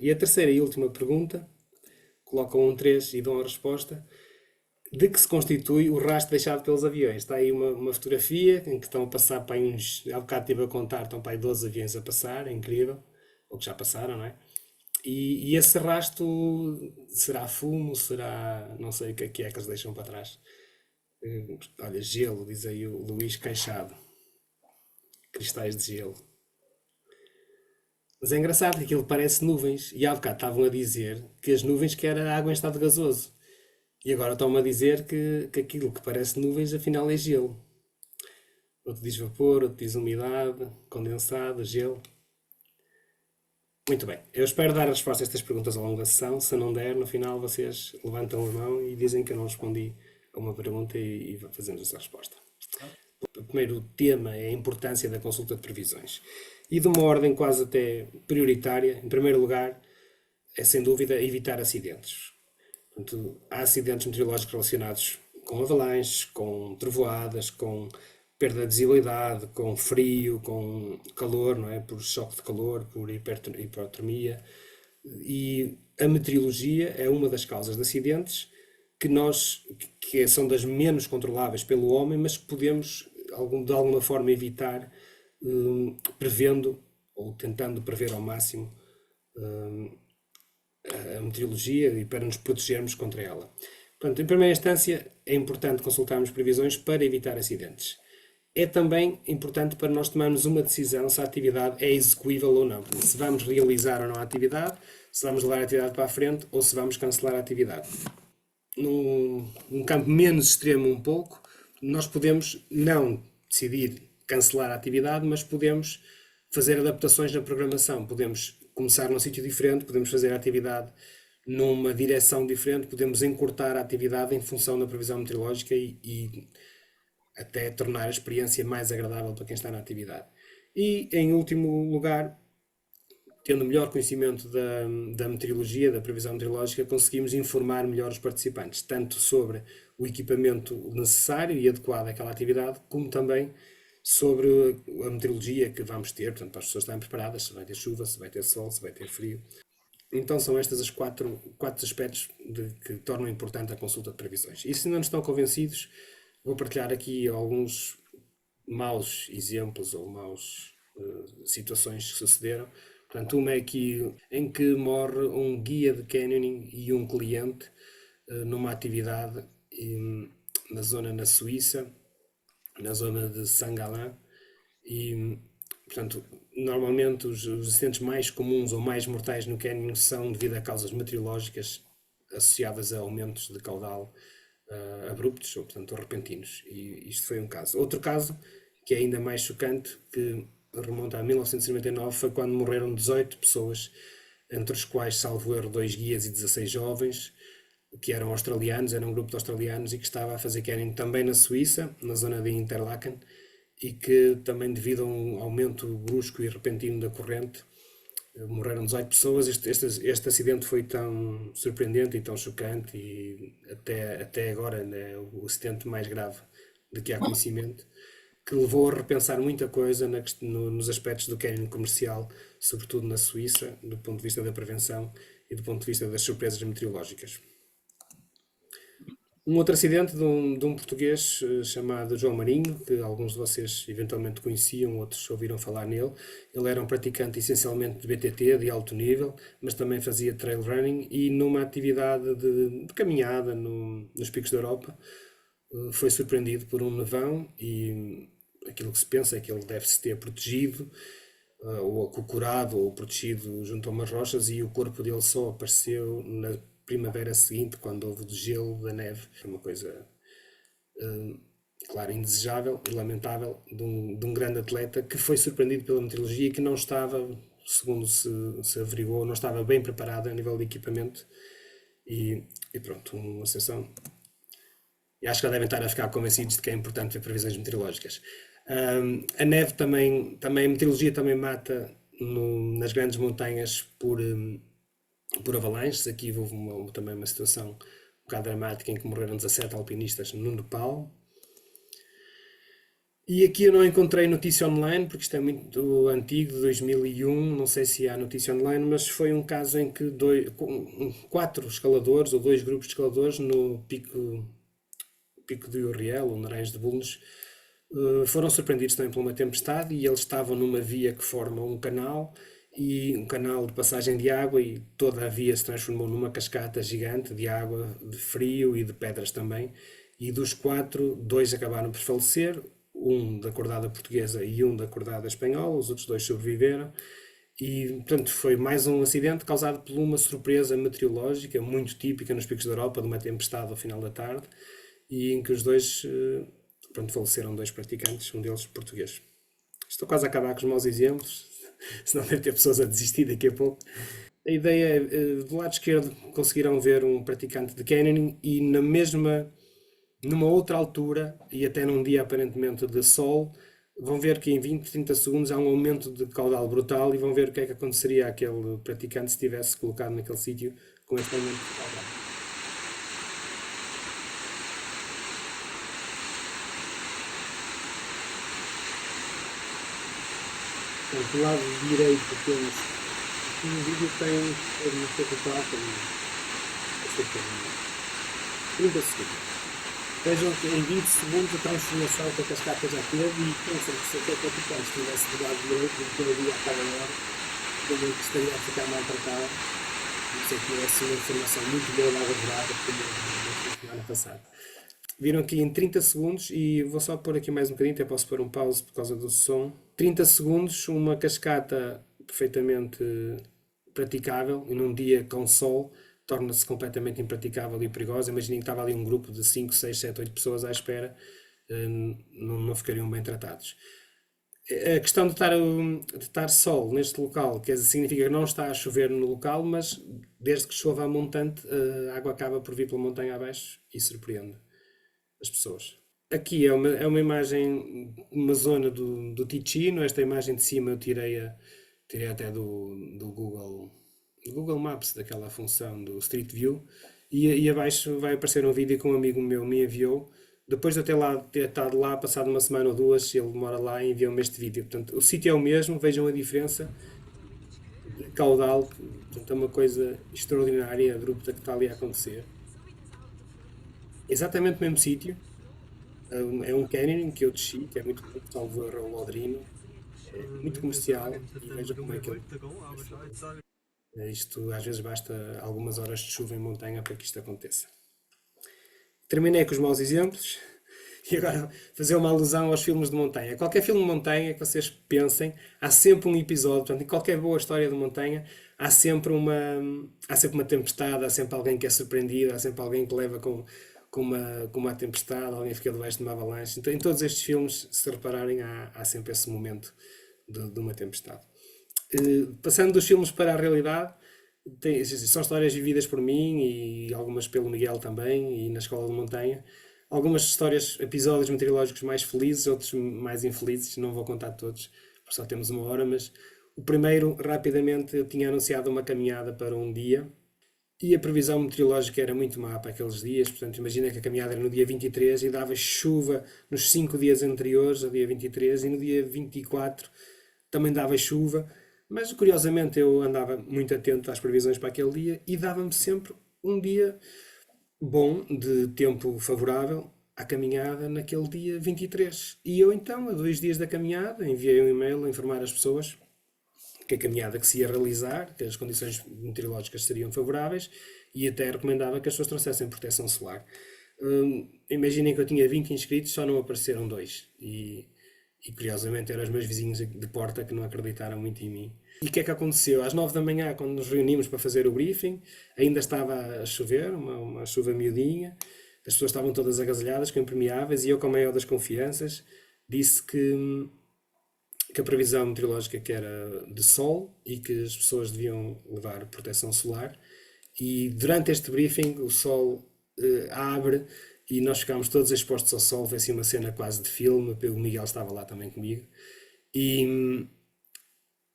E a terceira e última pergunta, colocam um 3 e dão a resposta, de que se constitui o rastro deixado pelos aviões. Está aí uma fotografia em que estão a passar para aí uns, há bocado estive a contar, estão para aí 12 aviões a passar, é incrível, ou que já passaram, não é? E esse rastro será fumo, será, não sei o que é que eles deixam para trás. Olha, gelo, diz aí o Luís Queixado, cristais de gelo. Mas é engraçado que aquilo parece nuvens. E há bocado estavam a dizer que as nuvens que era água em estado gasoso. E agora estão-me a dizer que aquilo que parece nuvens afinal é gelo. Outro diz vapor, outro diz umidade, condensado, gelo. Muito bem. Eu espero dar a resposta a estas perguntas ao longo da sessão. Se não der, no final vocês levantam a mão e dizem que eu não respondi a uma pergunta e fazemos essa resposta. O primeiro tema é a importância da consulta de previsões. E de uma ordem quase até prioritária, em primeiro lugar, é sem dúvida evitar acidentes. Portanto, há acidentes meteorológicos relacionados com avalanches, com trovoadas, com perda de visibilidade, com frio, com calor, não é? Por choque de calor, por hipotermia. E a meteorologia é uma das causas de acidentes que são das menos controláveis pelo homem, mas que podemos de alguma forma evitar, prevendo ou tentando prever ao máximo a meteorologia e para nos protegermos contra ela. Portanto, em primeira instância, é importante consultarmos previsões para evitar acidentes. É também importante para nós tomarmos uma decisão se a atividade é execuível ou não. Se vamos realizar ou não a atividade, se vamos levar a atividade para a frente ou se vamos cancelar a atividade. Num campo menos extremo um pouco, nós podemos não decidir cancelar a atividade, mas podemos fazer adaptações na programação. Podemos começar num sítio diferente, podemos fazer a atividade numa direção diferente, podemos encurtar a atividade em função da previsão meteorológica e até tornar a experiência mais agradável para quem está na atividade. E, em último lugar, tendo melhor conhecimento da meteorologia, da previsão meteorológica, conseguimos informar melhor os participantes, tanto sobre o equipamento necessário e adequado àquela atividade, como também sobre a meteorologia que vamos ter, portanto, para as pessoas estarem preparadas, se vai ter chuva, se vai ter sol, se vai ter frio. Então são estes os quatro aspectos que tornam importante a consulta de previsões. E se não estão convencidos, vou partilhar aqui alguns maus exemplos ou maus situações que sucederam. Portanto, uma é aqui em que morre um guia de canyoning e um cliente numa atividade na zona na Suíça, na zona de Saint-Gallen, e portanto, normalmente os acidentes mais comuns ou mais mortais no canyoning são devido a causas meteorológicas associadas a aumentos de caudal abruptos ou, portanto, repentinos. E isto foi um caso. Outro caso, que é ainda mais chocante, que remonta a 1999, foi quando morreram 18 pessoas, entre os quais, salvo erro, 2 guias e 16 jovens, que eram australianos, era um grupo de australianos e que estava a fazer canyoning também na Suíça, na zona de Interlaken, e que também devido a um aumento brusco e repentino da corrente, morreram 18 pessoas. Este acidente foi tão surpreendente e tão chocante e até agora, né, o acidente mais grave de que há conhecimento, que levou a repensar muita coisa nos aspectos do canyoning comercial, sobretudo na Suíça, do ponto de vista da prevenção e do ponto de vista das surpresas meteorológicas. Um outro acidente de um português chamado João Marinho, que alguns de vocês eventualmente conheciam, outros ouviram falar nele. Ele era um praticante essencialmente de BTT, de alto nível, mas também fazia trail running e numa atividade de caminhada nos picos da Europa, foi surpreendido por um nevão e aquilo que se pensa é que ele deve-se ter protegido, ou acocorado ou protegido junto a umas rochas, e o corpo dele só apareceu na primavera seguinte, quando houve o gelo da neve. Foi uma coisa, claro, indesejável e lamentável de um grande atleta que foi surpreendido pela meteorologia e que não estava, segundo se averiguou, não estava bem preparado a nível de equipamento e pronto, uma exceção. E acho que já devem estar a ficar convencidos de que é importante ver previsões meteorológicas. A neve também, a meteorologia também mata nas grandes montanhas por avalanches. Aqui houve também uma situação um bocado dramática em que morreram 17 alpinistas no Nepal. E aqui eu não encontrei notícia online, porque isto é muito antigo, de 2001, não sei se há notícia online, mas foi um caso em que quatro escaladores, ou dois grupos de escaladores, no pico de Urriel, ou Naranjo de Bulnes, foram surpreendidos também por uma tempestade e eles estavam numa via que forma um canal e um canal de passagem de água e toda a via se transformou numa cascata gigante de água, de frio e de pedras também. E dos quatro, dois acabaram por falecer, um da cordada portuguesa e um da cordada espanhola, os outros dois sobreviveram. E, portanto, foi mais um acidente causado por uma surpresa meteorológica muito típica nos picos da Europa, de uma tempestade ao final da tarde, e em que os dois, pronto, faleceram dois praticantes, um deles português. Estou quase a acabar com os maus exemplos, senão deve ter pessoas a desistir daqui a pouco. A ideia é, do lado esquerdo conseguirão ver um praticante de canyoning e numa outra altura, e até num dia aparentemente de sol, vão ver que em 20, 30 segundos há um aumento de caudal brutal e vão ver o que é que aconteceria àquele praticante se tivesse colocado naquele sítio com este aumento de caudal. Portanto, do lado direito temos aqui um vídeo que tem, não sei o que está, tem, não sei o que é, 30 segundos. Vejam que em 20 segundos a transformação que a cascata já teve e pensam que se até praticante estivesse do lado direito, do que havia a cada hora, como que estaria a ficar maltratado, e se tivesse uma informação muito boa da água gelada, como na semana passada. Viram aqui em 30 segundos, e vou só pôr aqui mais um bocadinho, até posso pôr um pause por causa do som. 30 segundos, uma cascata perfeitamente praticável, e num dia com sol, torna-se completamente impraticável e perigosa. Imaginem que estava ali um grupo de 5, 6, 7, 8 pessoas à espera, não ficariam bem tratados. A questão de estar sol neste local, quer dizer, significa que não está a chover no local, mas desde que chova a montante, a água acaba por vir pela montanha abaixo e surpreende as pessoas. Aqui é uma imagem, uma zona do Ticino. Esta imagem de cima eu tirei até do Google Maps, daquela função do Street View. E abaixo vai aparecer um vídeo que um amigo meu me enviou. Depois de eu ter estado lá, passado uma semana ou duas, ele mora lá e enviou-me este vídeo. Portanto, o sítio é o mesmo, vejam a diferença de caudal, portanto, é uma coisa extraordinária, abrupta que está ali a acontecer. Exatamente o mesmo sítio. É um canyon que eu desci, que é muito bonito, salvo erro, o Lodrino, é muito comercial e veja como é que ele é feito. Isto às vezes basta algumas horas de chuva em montanha para que isto aconteça. Terminei com os maus exemplos e agora fazer uma alusão aos filmes de montanha. Qualquer filme de montanha que vocês pensem, há sempre um episódio, portanto, em qualquer boa história de montanha, há sempre uma tempestade, há sempre alguém que é surpreendido, há sempre alguém que leva com uma tempestade, alguém fica debaixo de uma avalanche. Então, em todos estes filmes, se repararem, há sempre esse momento de uma tempestade. Passando dos filmes para a realidade, são histórias vividas por mim e algumas pelo Miguel também, e na escola de montanha. Algumas histórias, episódios meteorológicos mais felizes, outros mais infelizes, não vou contar todos, porque só temos uma hora, mas o primeiro, rapidamente, eu tinha anunciado uma caminhada para um dia e a previsão meteorológica era muito má para aqueles dias. Portanto, imagina que a caminhada era no dia 23 e dava chuva nos 5 dias anteriores, ao dia 23, e no dia 24 também dava chuva. Mas curiosamente eu andava muito atento às previsões para aquele dia e dava-me sempre um dia bom, de tempo favorável à caminhada naquele dia 23. E eu então, a 2 dias da caminhada, enviei um e-mail a informar as pessoas que a caminhada que se ia realizar, que as condições meteorológicas seriam favoráveis, e até recomendava que as pessoas trouxessem proteção solar. Imaginem que eu tinha 20 inscritos, só não apareceram dois. E curiosamente eram os meus vizinhos de porta que não acreditaram muito em mim. E o que é que aconteceu? Às 9 da manhã, quando nos reunimos para fazer o briefing, ainda estava a chover, uma chuva miudinha, as pessoas estavam todas agasalhadas, com impermeáveis, e eu, com a maior das confianças, disse que a previsão meteorológica que era de sol e que as pessoas deviam levar proteção solar. E durante este briefing o sol abre e nós ficámos todos expostos ao sol. Foi assim uma cena quase de filme. O Miguel estava lá também comigo. E,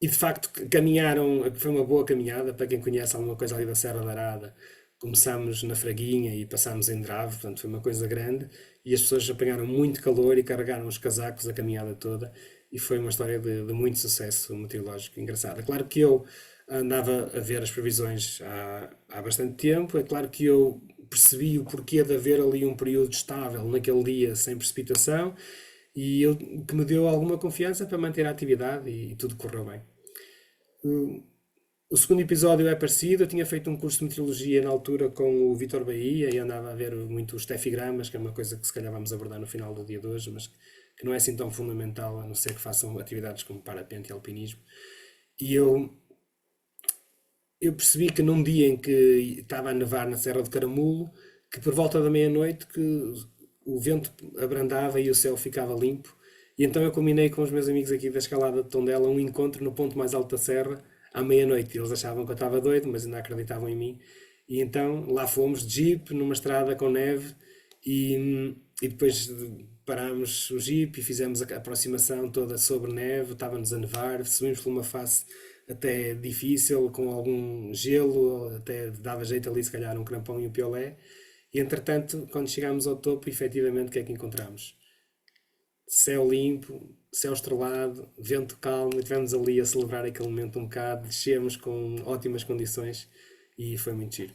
e de facto caminharam, foi uma boa caminhada para quem conhece alguma coisa ali da Serra da Arada. começámos na Fraguinha e passámos em Drave, portanto foi uma coisa grande, e as pessoas apanharam muito calor e carregaram os casacos a caminhada toda, e foi uma história de muito sucesso meteorológico engraçada. Claro que eu andava a ver as previsões há bastante tempo, é claro que eu percebi o porquê de haver ali um período estável naquele dia sem precipitação, e o que me deu alguma confiança para manter a atividade e tudo correu bem. O segundo episódio é parecido. Eu tinha feito um curso de meteorologia na altura com o Vítor Bahia e andava a ver muito os tefigramas, que é uma coisa que se calhar vamos abordar no final do dia de hoje, mas que não é assim tão fundamental, a não ser que façam atividades como parapente e alpinismo. E eu percebi que num dia em que estava a nevar na Serra do Caramulo, que por volta da meia-noite que o vento abrandava e o céu ficava limpo. E então eu combinei com os meus amigos aqui da escalada de Tondela um encontro no ponto mais alto da serra à meia-noite. Eles achavam que eu estava doido, mas ainda acreditavam em mim. E então lá fomos de jeep, numa estrada com neve, e depois parámos o jeep e fizemos a aproximação toda sobre neve. Estava-nos a nevar, subimos por uma face até difícil, com algum gelo, até dava jeito ali se calhar um crampão e um piolé. E entretanto, quando chegámos ao topo, efetivamente, o que é que encontramos? Céu limpo, céu estrelado, vento calmo, e estivemos ali a celebrar aquele momento um bocado, descemos com ótimas condições e foi muito giro.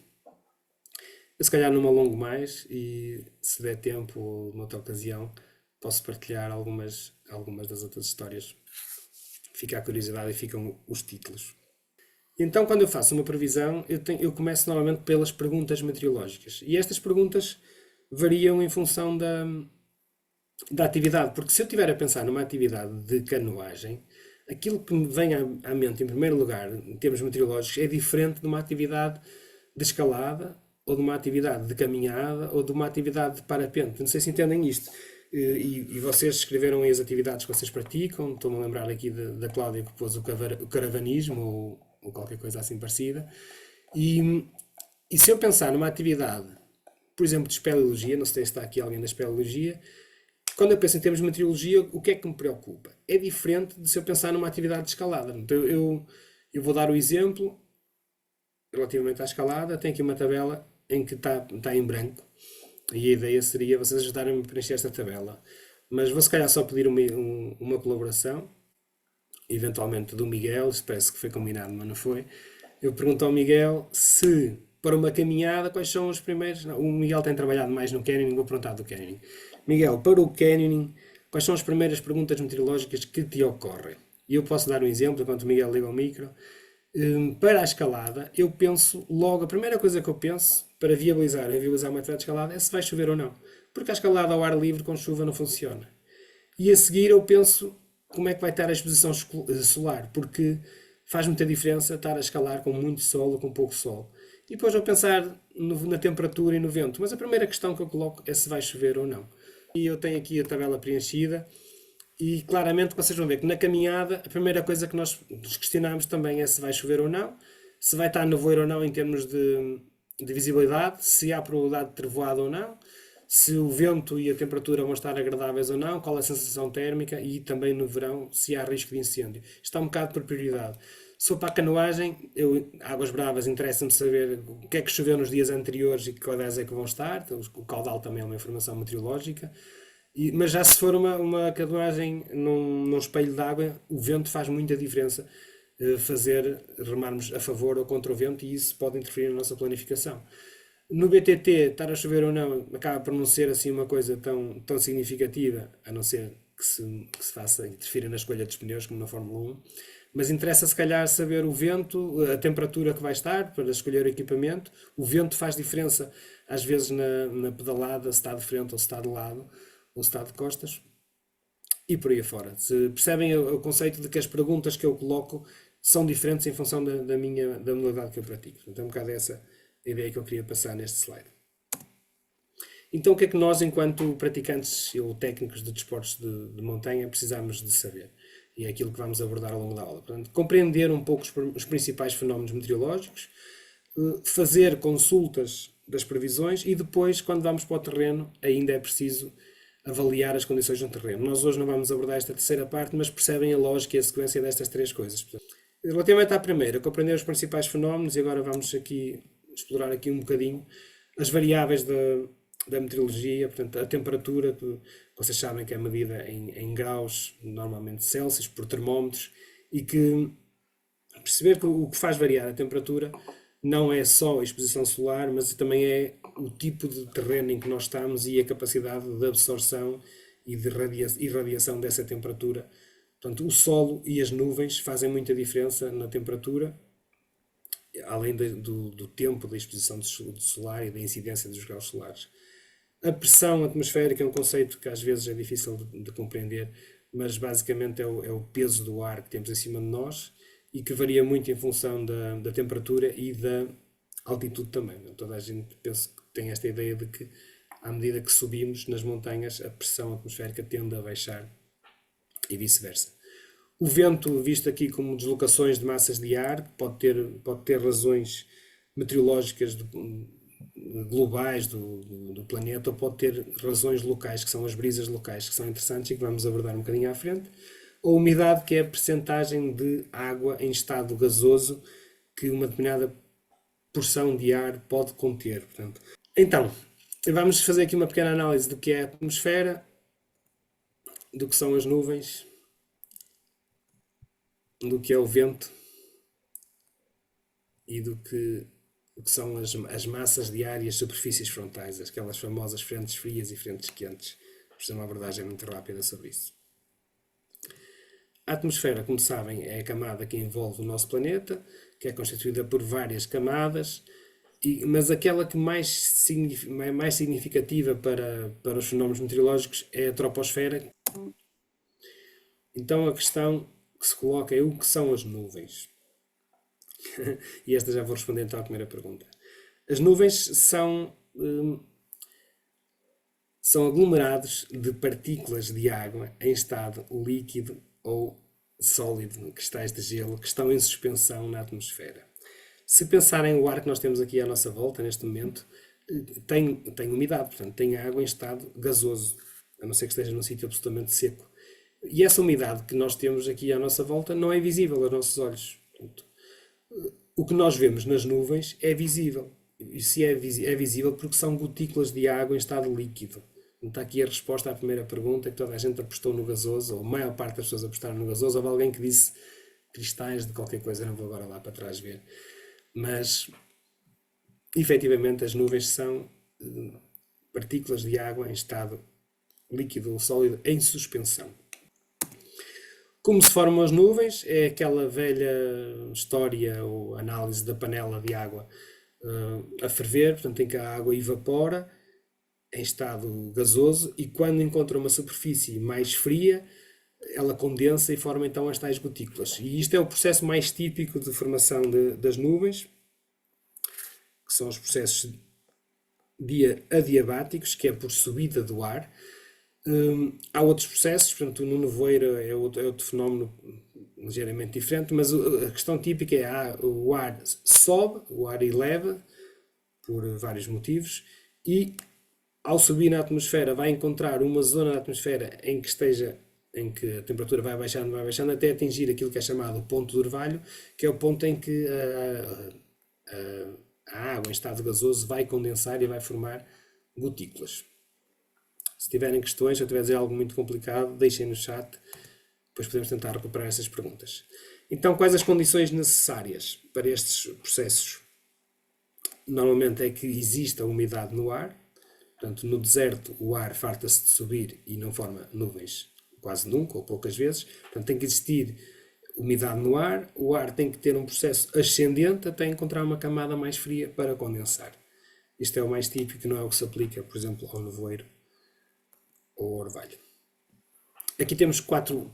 Eu se calhar não me alongo mais e se der tempo ou noutra ocasião posso partilhar algumas das outras histórias. Fica a curiosidade e ficam os títulos. Então, quando eu faço uma previsão, eu começo normalmente pelas perguntas meteorológicas. E estas perguntas variam em função da atividade, porque se eu estiver a pensar numa atividade de canoagem, aquilo que me vem à mente, em primeiro lugar, em termos meteorológicos, é diferente de uma atividade de escalada, ou de uma atividade de caminhada, ou de uma atividade de parapente. Não sei se entendem isto. E vocês escreveram aí as atividades que vocês praticam. Estou-me a lembrar aqui da Cláudia que pôs o caravanismo, ou qualquer coisa assim parecida. E se eu pensar numa atividade, por exemplo, de espeleologia, não sei se está aqui alguém da espeleologia, quando eu penso em termos de meteorologia, o que é que me preocupa? É diferente de se eu pensar numa atividade de escalada. Então eu vou dar o exemplo relativamente à escalada. Tem aqui uma tabela em que está em branco e a ideia seria vocês ajudarem-me a preencher esta tabela. Mas vou se calhar só pedir uma colaboração, eventualmente do Miguel, parece que foi combinado, mas não foi. Eu pergunto ao Miguel se para uma caminhada quais são os primeiros. Não, o Miguel tem trabalhado mais no canyoning, vou perguntar do canyoning. Miguel, para o canyoning, quais são as primeiras perguntas meteorológicas que te ocorrem? E eu posso dar um exemplo enquanto o Miguel liga o micro. Para a escalada, eu penso logo, a primeira coisa que eu penso para viabilizar uma atividade de escalada é se vai chover ou não. Porque a escalada ao ar livre com chuva não funciona. E a seguir eu penso como é que vai estar a exposição solar, porque faz muita diferença estar a escalar com muito sol ou com pouco sol. E depois vou pensar na temperatura e no vento, mas a primeira questão que eu coloco é se vai chover ou não. E eu tenho aqui a tabela preenchida e claramente vocês vão ver que na caminhada a primeira coisa que nós nos questionamos também é se vai chover ou não, se vai estar nevoeiro ou não em termos de visibilidade, se há probabilidade de trevoada ou não, se o vento e a temperatura vão estar agradáveis ou não, qual é a sensação térmica e também no verão se há risco de incêndio. Está um bocado por prioridade. Se for para a canoagem, Águas Bravas, interessa-me saber o que é que choveu nos dias anteriores e que caudais é que vão estar. Então, o caudal também é uma informação meteorológica. Mas já se for uma canoagem num espelho de água, o vento faz muita diferença, fazer remarmos a favor ou contra o vento, e isso pode interferir na nossa planificação. No BTT, estar a chover ou não, acaba por não ser assim uma coisa tão significativa, a não ser que se faça interferir na escolha dos pneus, como na Fórmula 1. Mas interessa se calhar saber o vento, a temperatura que vai estar para escolher o equipamento. O vento faz diferença às vezes na pedalada, se está de frente ou se está de lado, ou se está de costas. E por aí fora. Se percebem o conceito de que as perguntas que eu coloco são diferentes em função da modalidade que eu pratico. Então é um bocado essa a ideia que eu queria passar neste slide. Então o que é que nós, enquanto praticantes ou técnicos de desportos de montanha, precisamos de saber? E é aquilo que vamos abordar ao longo da aula. Portanto, compreender um pouco os principais fenómenos meteorológicos, fazer consultas das previsões e depois, quando vamos para o terreno, ainda é preciso avaliar as condições no terreno. Nós hoje não vamos abordar esta terceira parte, mas percebem a lógica e a sequência destas três coisas. Portanto, relativamente à primeira, compreender os principais fenómenos, e agora vamos aqui explorar aqui um bocadinho as variáveis da meteorologia, portanto, a temperatura, vocês sabem que é medida em graus, normalmente Celsius, por termómetros, e que perceber que o que faz variar a temperatura não é só a exposição solar, mas também é o tipo de terreno em que nós estamos e a capacidade de absorção e de irradiação dessa temperatura. Portanto, o solo e as nuvens fazem muita diferença na temperatura, além do tempo da exposição solar e da incidência dos graus solares. A pressão atmosférica é um conceito que às vezes é difícil de compreender, mas basicamente é o peso do ar que temos em cima de nós e que varia muito em função da temperatura e da altitude também. Toda a gente pensa que tem esta ideia de que, à medida que subimos nas montanhas, a pressão atmosférica tende a baixar e vice-versa. O vento, visto aqui como deslocações de massas de ar, pode ter razões meteorológicas globais do planeta, ou pode ter razões locais, que são as brisas locais, que são interessantes e que vamos abordar um bocadinho à frente. A umidade, que é a percentagem de água em estado gasoso que uma determinada porção de ar pode conter. Portanto, então, vamos fazer aqui uma pequena análise do que é a atmosfera, do que são as nuvens, do que é o vento e do que são as massas de ar e as superfícies frontais, aquelas famosas frentes frias e frentes quentes. Vamos fazer uma abordagem muito rápida sobre isso. A atmosfera, como sabem, é a camada que envolve o nosso planeta, que é constituída por várias camadas, mas aquela que mais significativa para os fenómenos meteorológicos é a troposfera. Então a questão que se coloca é o que são as nuvens. E esta já vou responder então à primeira pergunta. As nuvens são aglomerados de partículas de água em estado líquido ou sólido, cristais de gelo, que estão em suspensão na atmosfera. Se pensarem o ar que nós temos aqui à nossa volta, neste momento, tem umidade, portanto, tem água em estado gasoso, a não ser que esteja num sítio absolutamente seco. E essa umidade que nós temos aqui à nossa volta não é visível aos nossos olhos. Portanto, o que nós vemos nas nuvens é visível. E se é visível porque são gotículas de água em estado líquido. Está aqui a resposta à primeira pergunta, que toda a gente apostou no gasoso, ou a maior parte das pessoas apostaram no gasoso. Houve alguém que disse cristais de qualquer coisa, não vou agora lá para trás ver. Mas, efetivamente, as nuvens são partículas de água em estado líquido ou sólido em suspensão. Como se formam as nuvens? É aquela velha história ou análise da panela de água a ferver, portanto, em que a água evapora em estado gasoso e quando encontra uma superfície mais fria, ela condensa e forma então as tais gotículas. E isto é o processo mais típico de formação das nuvens, que são os processos adiabáticos, que é por subida do ar. Há outros processos, portanto, no nevoeiro é outro fenómeno ligeiramente diferente, mas a questão típica é o ar sobe, o ar eleva, por vários motivos, e ao subir na atmosfera vai encontrar uma zona da atmosfera em que a temperatura vai baixando até atingir aquilo que é chamado o ponto de orvalho, que é o ponto em que a água em estado gasoso vai condensar e vai formar gotículas. Se tiverem questões, se eu tiver a dizer algo muito complicado, deixem no chat, depois podemos tentar recuperar essas perguntas. Então, quais as condições necessárias para estes processos? Normalmente é que exista umidade no ar, portanto, no deserto o ar farta-se de subir e não forma nuvens quase nunca ou poucas vezes, portanto tem que existir umidade no ar, o ar tem que ter um processo ascendente até encontrar uma camada mais fria para condensar. Isto é o mais típico, não é o que se aplica, por exemplo, ao nevoeiro ou ao orvalho. Aqui temos quatro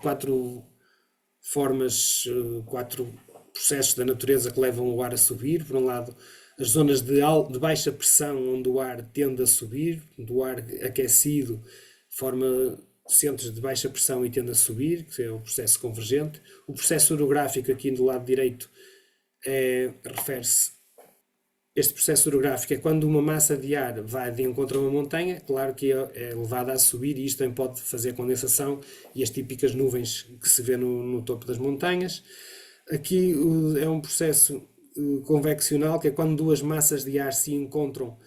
formas, quatro processos da natureza que levam o ar a subir. Por um lado, as zonas de baixa pressão, onde o ar tende a subir, do ar aquecido forma centros de baixa pressão e tende a subir, que é o processo convergente. O processo orográfico, aqui do lado direito, refere-se. Este processo orográfico é quando uma massa de ar vai de encontro a uma montanha, claro que é levada a subir e isto também pode fazer condensação e as típicas nuvens que se vê no topo das montanhas. Aqui é um processo conveccional, que é quando duas massas de ar se encontram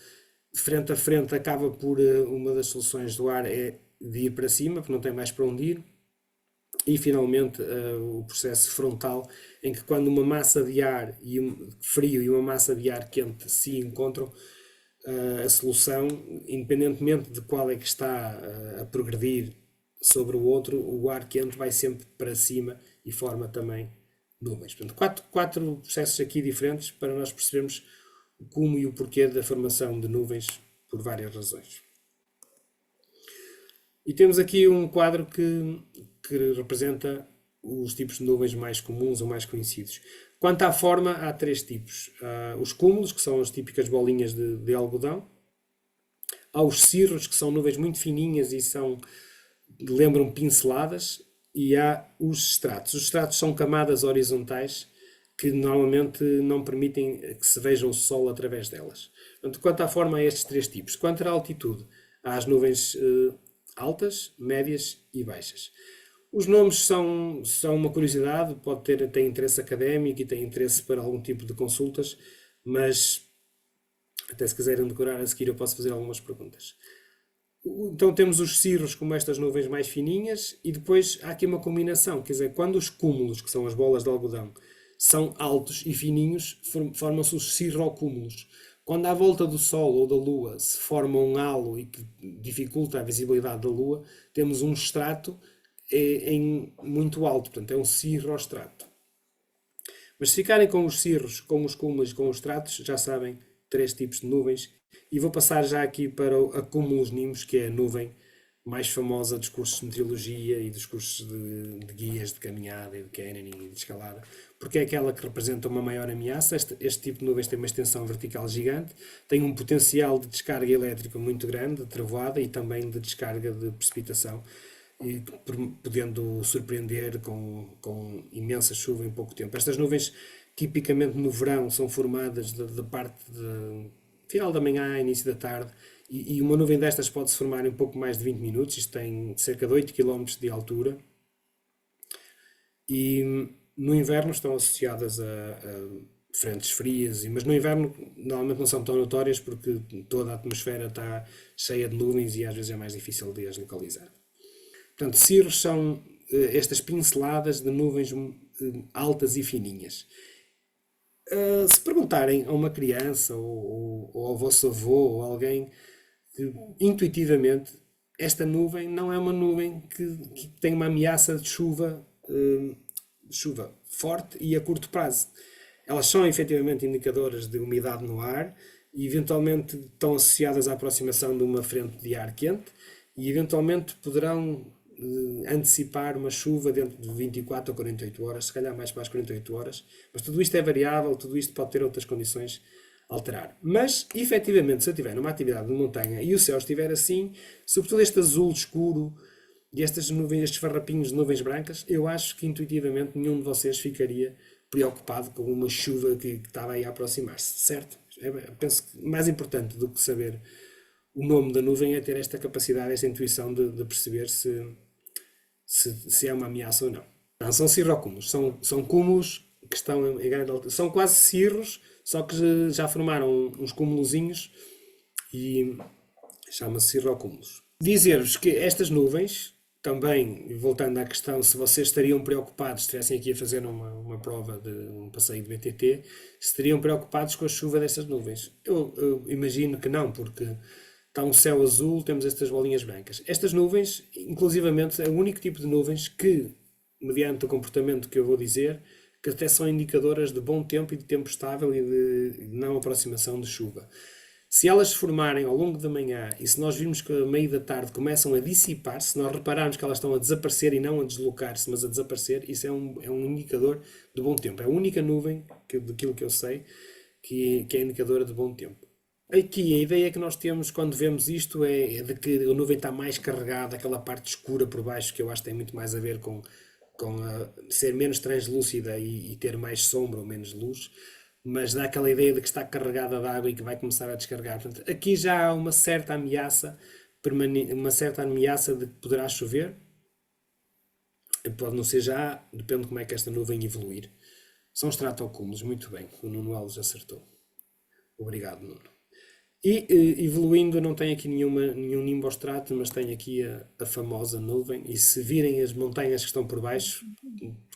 frente a frente, acaba por uma das soluções do ar é de ir para cima, porque não tem mais para onde ir. E finalmente o processo frontal, em que quando uma massa de ar frio e uma massa de ar quente se encontram, a solução, independentemente de qual é que está a progredir sobre o outro, o ar quente vai sempre para cima e forma também nuvens. Portanto, quatro processos aqui diferentes para nós percebermos o como e o porquê da formação de nuvens por várias razões. E temos aqui um quadro que representa os tipos de nuvens mais comuns ou mais conhecidos. Quanto à forma, há três tipos. Há os cúmulos, que são as típicas bolinhas de algodão. Há os cirros, que são nuvens muito fininhas e lembram pinceladas. E há os estratos. Os estratos são camadas horizontais que normalmente não permitem que se veja o sol através delas. Portanto, quanto à forma, há estes três tipos. Quanto à altitude, há as nuvens altas, médias e baixas. Os nomes são uma curiosidade, tem interesse académico e tem interesse para algum tipo de consultas, mas até se quiserem decorar a seguir eu posso fazer algumas perguntas. Então temos os cirros como estas nuvens mais fininhas e depois há aqui uma combinação, quer dizer, quando os cúmulos, que são as bolas de algodão, são altos e fininhos, formam-se os cirrocúmulos. Quando à volta do Sol ou da Lua se forma um halo e que dificulta a visibilidade da Lua, temos um estrato muito alto, portanto é um cirrostrato. Mas se ficarem com os cirros, com os cúmulos e com os estratos, já sabem, três tipos de nuvens. E vou passar já aqui para a cumulus-nimbus, que é a nuvem mais famosa dos cursos de meteorologia e dos cursos de guias de caminhada e de canyoning e de escalada, porque é aquela que representa uma maior ameaça. Este tipo de nuvens tem uma extensão vertical gigante, tem um potencial de descarga elétrica muito grande, de trovoada e também de descarga de precipitação, e podendo surpreender com imensa chuva em pouco tempo. Estas nuvens, tipicamente no verão, são formadas da parte de final da manhã, início da tarde, e uma nuvem destas pode se formar em pouco mais de 20 minutos. Isto tem cerca de 8 km de altura. E no inverno estão associadas a frentes frias, mas no inverno normalmente não são tão notórias porque toda a atmosfera está cheia de nuvens e às vezes é mais difícil de as localizar. Portanto, cirros são estas pinceladas de nuvens altas e fininhas. Se perguntarem a uma criança ou ao vosso avô ou a alguém, intuitivamente, esta nuvem não é uma nuvem que tem uma ameaça de chuva forte e a curto prazo. Elas são efetivamente indicadoras de umidade no ar e eventualmente estão associadas à aproximação de uma frente de ar quente e eventualmente poderão antecipar uma chuva dentro de 24 a 48 horas, se calhar mais para as 48 horas, mas tudo isto é variável, tudo isto pode ter outras condições a alterar. Mas, efetivamente, se eu estiver numa atividade de montanha e o céu estiver assim, sobretudo este azul escuro e estas nuvens, estes farrapinhos de nuvens brancas, eu acho que intuitivamente nenhum de vocês ficaria preocupado com uma chuva que estava aí a aproximar-se, certo? Penso que mais importante do que saber o nome da nuvem é ter esta capacidade, esta intuição de perceber se é uma ameaça ou não. Não, são cirrocúmulos, são cúmulos que estão em grande altura. São quase cirros, só que já formaram uns cúmulozinhos e chama-se cirrocúmulos. Dizer-vos que estas nuvens, também, voltando à questão, se vocês estariam preocupados, se estivessem aqui a fazer uma prova de um passeio de BTT, se estariam preocupados com a chuva destas nuvens. Eu imagino que não, porque está um céu azul, temos estas bolinhas brancas. Estas nuvens, inclusivamente, é o único tipo de nuvens que, mediante o comportamento que eu vou dizer, que até são indicadoras de bom tempo e de tempo estável e de não aproximação de chuva. Se elas se formarem ao longo da manhã e se nós virmos que a meio da tarde começam a dissipar-se, se nós repararmos que elas estão a desaparecer e não a deslocar-se, mas a desaparecer, isso é um indicador de bom tempo. É a única nuvem, daquilo que eu sei, que é indicadora de bom tempo. Aqui a ideia que nós temos quando vemos isto é de que a nuvem está mais carregada, aquela parte escura por baixo, que eu acho que tem muito mais a ver com ser menos translúcida e ter mais sombra ou menos luz, mas dá aquela ideia de que está carregada de água e que vai começar a descarregar. Portanto, aqui já há uma certa ameaça de que poderá chover. Pode não ser já, depende de como é que esta nuvem evoluir. São estratocúmulos, muito bem, o Nuno Alves acertou. Obrigado, Nuno. E evoluindo, não tem aqui nenhum nimbostrato, mas tem aqui a famosa nuvem. E se virem as montanhas que estão por baixo,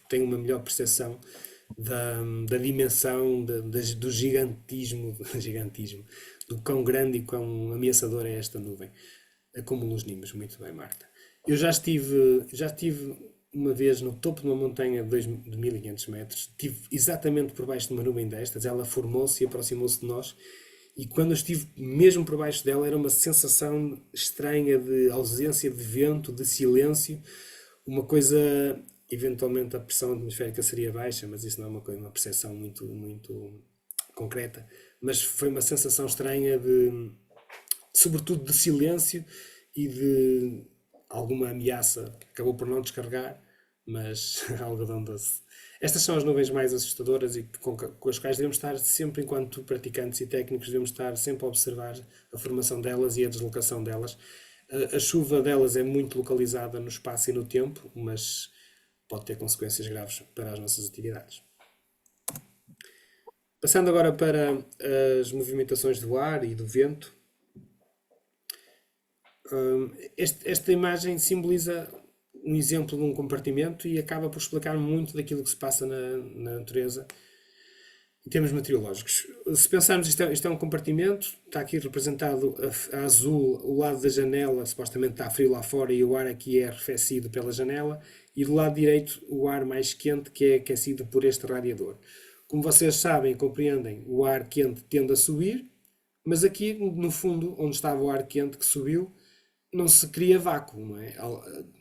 tem uma melhor percepção da dimensão, do gigantismo, gigantismo, do quão grande e quão ameaçadora é esta nuvem. Acumula os nimbos, muito bem, Marta. Eu já estive uma vez no topo de uma montanha de 1500 metros, estive exatamente por baixo de uma nuvem destas, ela formou-se e aproximou-se de nós, e quando eu estive mesmo por baixo dela era uma sensação estranha de ausência de vento, de silêncio, uma coisa, eventualmente a pressão atmosférica seria baixa, mas isso não é uma percepção muito concreta, mas foi uma sensação estranha sobretudo de silêncio e de alguma ameaça que acabou por não descarregar, mas algodão doce. Estas são as nuvens mais assustadoras e com as quais devemos estar sempre, enquanto praticantes e técnicos, devemos estar sempre a observar a formação delas e a deslocação delas. A chuva delas é muito localizada no espaço e no tempo, mas pode ter consequências graves para as nossas atividades. Passando agora para as movimentações do ar e do vento. Esta imagem simboliza um exemplo de um compartimento e acaba por explicar muito daquilo que se passa na natureza em termos meteorológicos. Se pensarmos, isto é um compartimento, está aqui representado a azul, o lado da janela, supostamente está frio lá fora e o ar aqui é arrefecido pela janela, e do lado direito o ar mais quente, que é aquecido por este radiador. Como vocês sabem e compreendem, o ar quente tende a subir, mas aqui no fundo, onde estava o ar quente que subiu, não se cria vácuo, não é?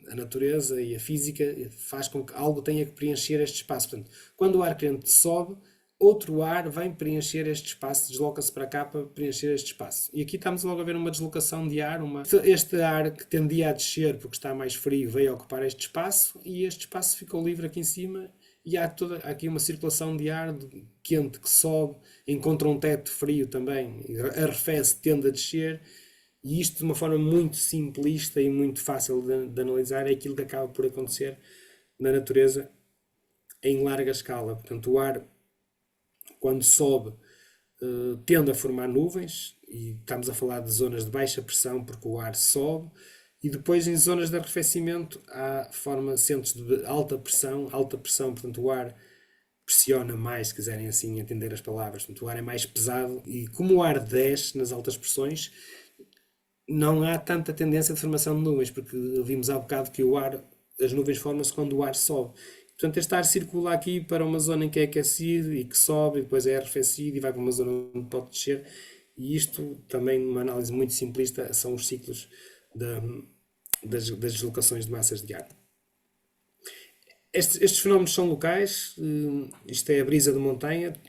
A natureza e a física faz com que algo tenha que preencher este espaço. Portanto, quando o ar quente sobe, outro ar vem preencher este espaço, desloca-se para cá para preencher este espaço. E aqui estamos logo a ver uma deslocação de ar. Este ar que tendia a descer porque está mais frio veio ocupar este espaço e este espaço ficou livre aqui em cima e há aqui uma circulação de ar quente que sobe, encontra um teto frio também, arrefece, tende a descer. E isto, de uma forma muito simplista e muito fácil de analisar, é aquilo que acaba por acontecer na natureza em larga escala. Portanto, o ar, quando sobe, tende a formar nuvens, e estamos a falar de zonas de baixa pressão, porque o ar sobe, e depois em zonas de arrefecimento forma centros de alta pressão, portanto o ar pressiona mais, se quiserem assim entender as palavras, portanto o ar é mais pesado, e como o ar desce nas altas pressões, não há tanta tendência de formação de nuvens, porque vimos há bocado que as nuvens formam-se quando o ar sobe. Portanto, este ar circula aqui para uma zona em que é aquecido e que sobe, e depois é arrefecido e vai para uma zona onde pode descer. E isto também, numa análise muito simplista, são os ciclos das deslocações de massas de ar. Estes fenómenos são locais, isto é a brisa de montanha.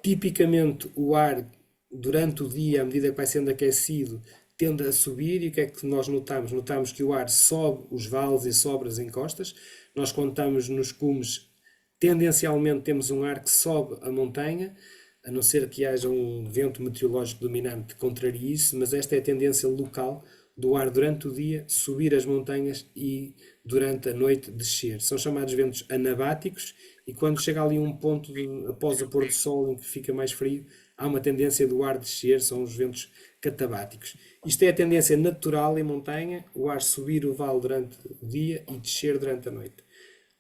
Tipicamente, o ar, durante o dia, à medida que vai sendo aquecido, tende a subir, e o que é que nós notamos? Notamos que o ar sobe os vales e sobe as encostas. Nós contamos nos cumes, tendencialmente temos um ar que sobe a montanha, a não ser que haja um vento meteorológico dominante que contrarie isso, mas esta é a tendência local do ar durante o dia subir as montanhas e durante a noite descer. São chamados ventos anabáticos, e quando chega ali um ponto após o pôr do sol em que fica mais frio, há uma tendência do ar descer, são os ventos catabáticos. Isto é a tendência natural em montanha, o ar subir o vale durante o dia e descer durante a noite.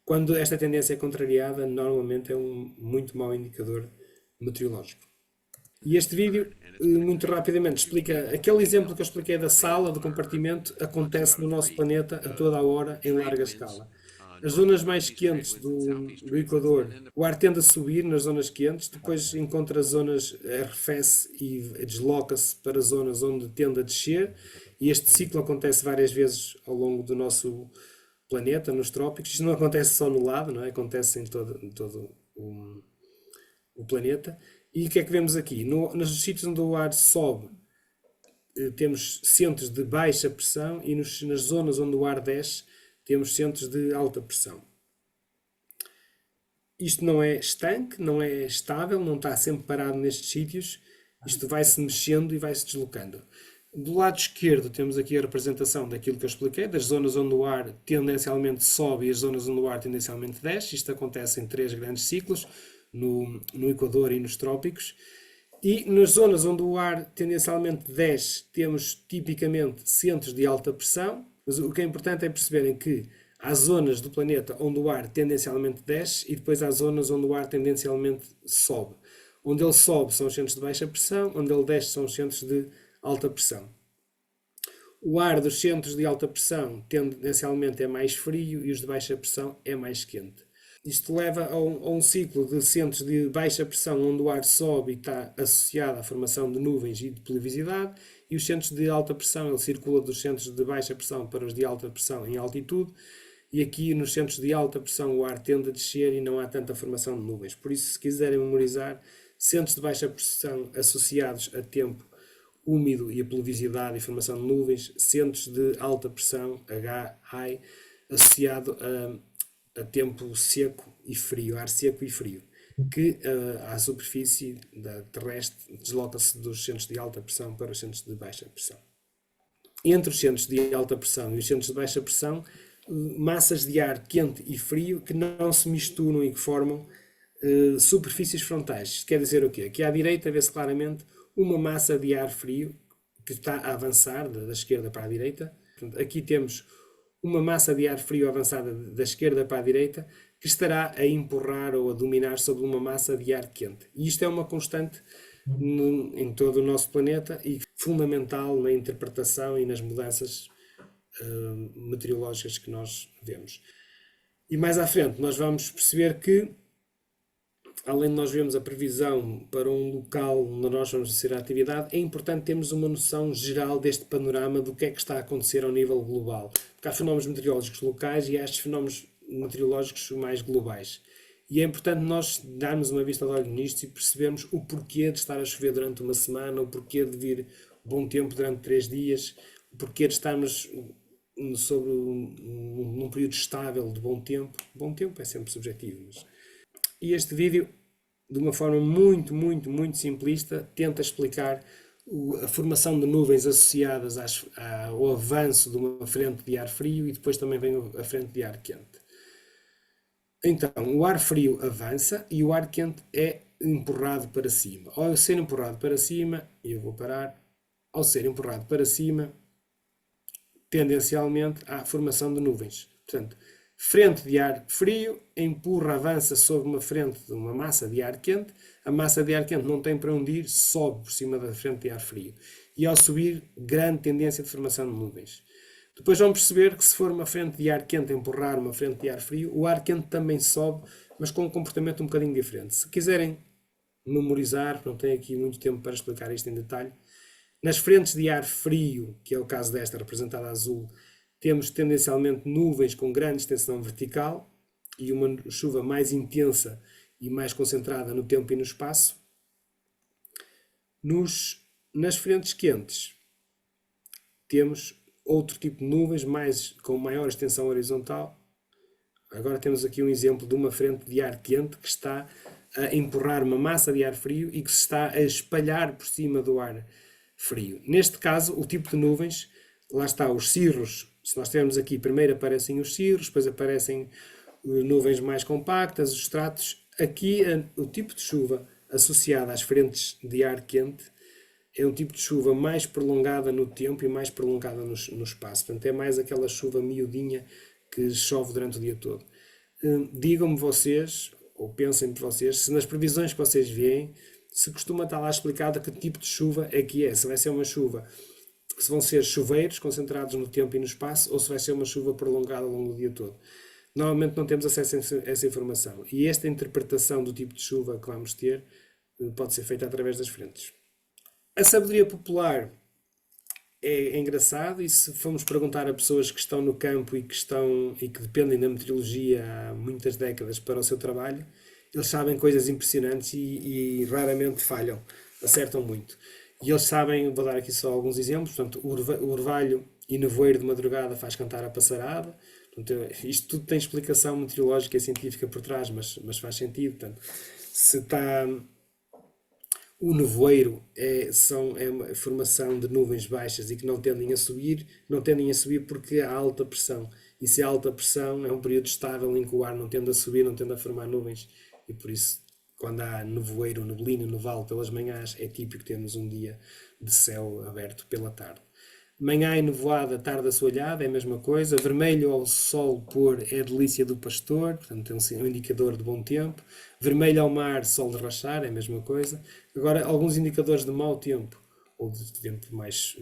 Quando esta tendência é contrariada, normalmente é um muito mau indicador meteorológico. E este vídeo, muito rapidamente, explica aquele exemplo que eu expliquei da sala, do compartimento, acontece no nosso planeta a toda a hora, em larga escala. As zonas mais quentes do Equador, o ar tende a subir nas zonas quentes, depois encontra zonas, arrefece e desloca-se para zonas onde tende a descer, e este ciclo acontece várias vezes ao longo do nosso planeta, nos trópicos. Isto não acontece só no lado, não é? Acontece em todo o planeta. E o que é que vemos aqui? Nos sítios onde o ar sobe, temos centros de baixa pressão, e nas zonas onde o ar desce, temos centros de alta pressão. Isto não é estanque, não é estável, não está sempre parado nestes sítios. Isto vai-se mexendo e vai-se deslocando. Do lado esquerdo temos aqui a representação daquilo que eu expliquei, das zonas onde o ar tendencialmente sobe e as zonas onde o ar tendencialmente desce. Isto acontece em 3 grandes ciclos. no Equador e nos trópicos. E nas zonas onde o ar tendencialmente desce, temos tipicamente centros de alta pressão, mas o que é importante é perceberem que há zonas do planeta onde o ar tendencialmente desce e depois há zonas onde o ar tendencialmente sobe. Onde ele sobe são os centros de baixa pressão, onde ele desce são os centros de alta pressão. O ar dos centros de alta pressão tendencialmente é mais frio e os de baixa pressão é mais quente. Isto leva a um ciclo de centros de baixa pressão onde o ar sobe e está associado à formação de nuvens e de pluviosidade, e os centros de alta pressão, ele circula dos centros de baixa pressão para os de alta pressão em altitude, e aqui nos centros de alta pressão o ar tende a descer e não há tanta formação de nuvens. Por isso, se quiserem memorizar, centros de baixa pressão associados a tempo úmido e a pluviosidade e formação de nuvens, centros de alta pressão, high, associado a tempo seco e frio, ar seco e frio, que à superfície terrestre desloca-se dos centros de alta pressão para os centros de baixa pressão. Entre os centros de alta pressão e os centros de baixa pressão, massas de ar quente e frio que não se misturam e que formam superfícies frontais. Isto quer dizer o quê? Aqui à direita vê-se claramente uma massa de ar frio que está a avançar da esquerda para a direita. Portanto, aqui temos uma massa de ar frio avançada da esquerda para a direita que estará a empurrar ou a dominar sobre uma massa de ar quente. E isto é uma constante em todo o nosso planeta e fundamental na interpretação e nas mudanças meteorológicas que nós vemos. E mais à frente nós vamos perceber que, além de nós vermos a previsão para um local onde nós vamos exercer a atividade, é importante termos uma noção geral deste panorama do que é que está a acontecer ao nível global. Porque há fenómenos meteorológicos locais e há estes fenómenos meteorológicos mais globais. E é importante nós darmos uma vista de olho nisto e percebermos o porquê de estar a chover durante uma semana, o porquê de vir bom tempo durante 3 dias, o porquê de estarmos sobre num período estável de bom tempo. Bom tempo é sempre subjetivo, mas... E este vídeo, de uma forma muito simplista, tenta explicar a formação de nuvens associadas ao avanço de uma frente de ar frio e depois também vem a frente de ar quente. Então, o ar frio avança e o ar quente é empurrado para cima. Ao ser empurrado para cima, eu vou parar, ao ser empurrado para cima, tendencialmente há formação de nuvens. Portanto, frente de ar frio empurra, avança sobre uma frente de uma massa de ar quente. A massa de ar quente não tem para onde ir, sobe por cima da frente de ar frio. E ao subir, grande tendência de formação de nuvens. Depois vão perceber que se for uma frente de ar quente empurrar uma frente de ar frio, o ar quente também sobe, mas com um comportamento um bocadinho diferente. Se quiserem memorizar, não tenho aqui muito tempo para explicar isto em detalhe, nas frentes de ar frio, que é o caso desta representada a azul, temos tendencialmente nuvens com grande extensão vertical e uma chuva mais intensa e mais concentrada no tempo e no espaço. Nas frentes quentes temos outro tipo de nuvens com maior extensão horizontal. Agora temos aqui um exemplo de uma frente de ar quente que está a empurrar uma massa de ar frio e que se está a espalhar por cima do ar frio. Neste caso, o tipo de nuvens, lá está os cirros. Se nós tivermos aqui, primeiro aparecem os cirros, depois aparecem nuvens mais compactas, os estratos. Aqui, o tipo de chuva associada às frentes de ar quente é um tipo de chuva mais prolongada no tempo e mais prolongada no espaço. Portanto, é mais aquela chuva miudinha que chove durante o dia todo. Digam-me vocês, ou pensem vocês, se nas previsões que vocês veem, se costuma estar lá explicado que tipo de chuva é que é. Se vai ser uma chuva, se vão ser chuveiros concentrados no tempo e no espaço, ou se vai ser uma chuva prolongada ao longo do dia todo. Normalmente não temos acesso a essa informação. E esta interpretação do tipo de chuva que vamos ter pode ser feita através das frentes. A sabedoria popular é engraçado, e se formos perguntar a pessoas que estão no campo e que dependem da meteorologia há muitas décadas para o seu trabalho, eles sabem coisas impressionantes e raramente falham, acertam muito. E eles sabem, vou dar aqui só alguns exemplos, portanto, o orvalho e nevoeiro de madrugada faz cantar a passarada. Portanto, isto tudo tem explicação meteorológica e científica por trás, mas faz sentido. Portanto, se está... O nevoeiro é uma formação de nuvens baixas e que não tendem a subir porque há alta pressão. E se há alta pressão é um período estável em que o ar não tende a subir, não tende a formar nuvens e por isso quando há nevoeiro, neblina no vale pelas manhãs, é típico termos um dia de céu aberto pela tarde. Manhã e nevoada, tarde assoalhada, é a mesma coisa. Vermelho ao sol pôr é a delícia do pastor, portanto é um indicador de bom tempo. Vermelho ao mar, sol de rachar, é a mesma coisa. Agora, alguns indicadores de mau tempo, ou de tempo mais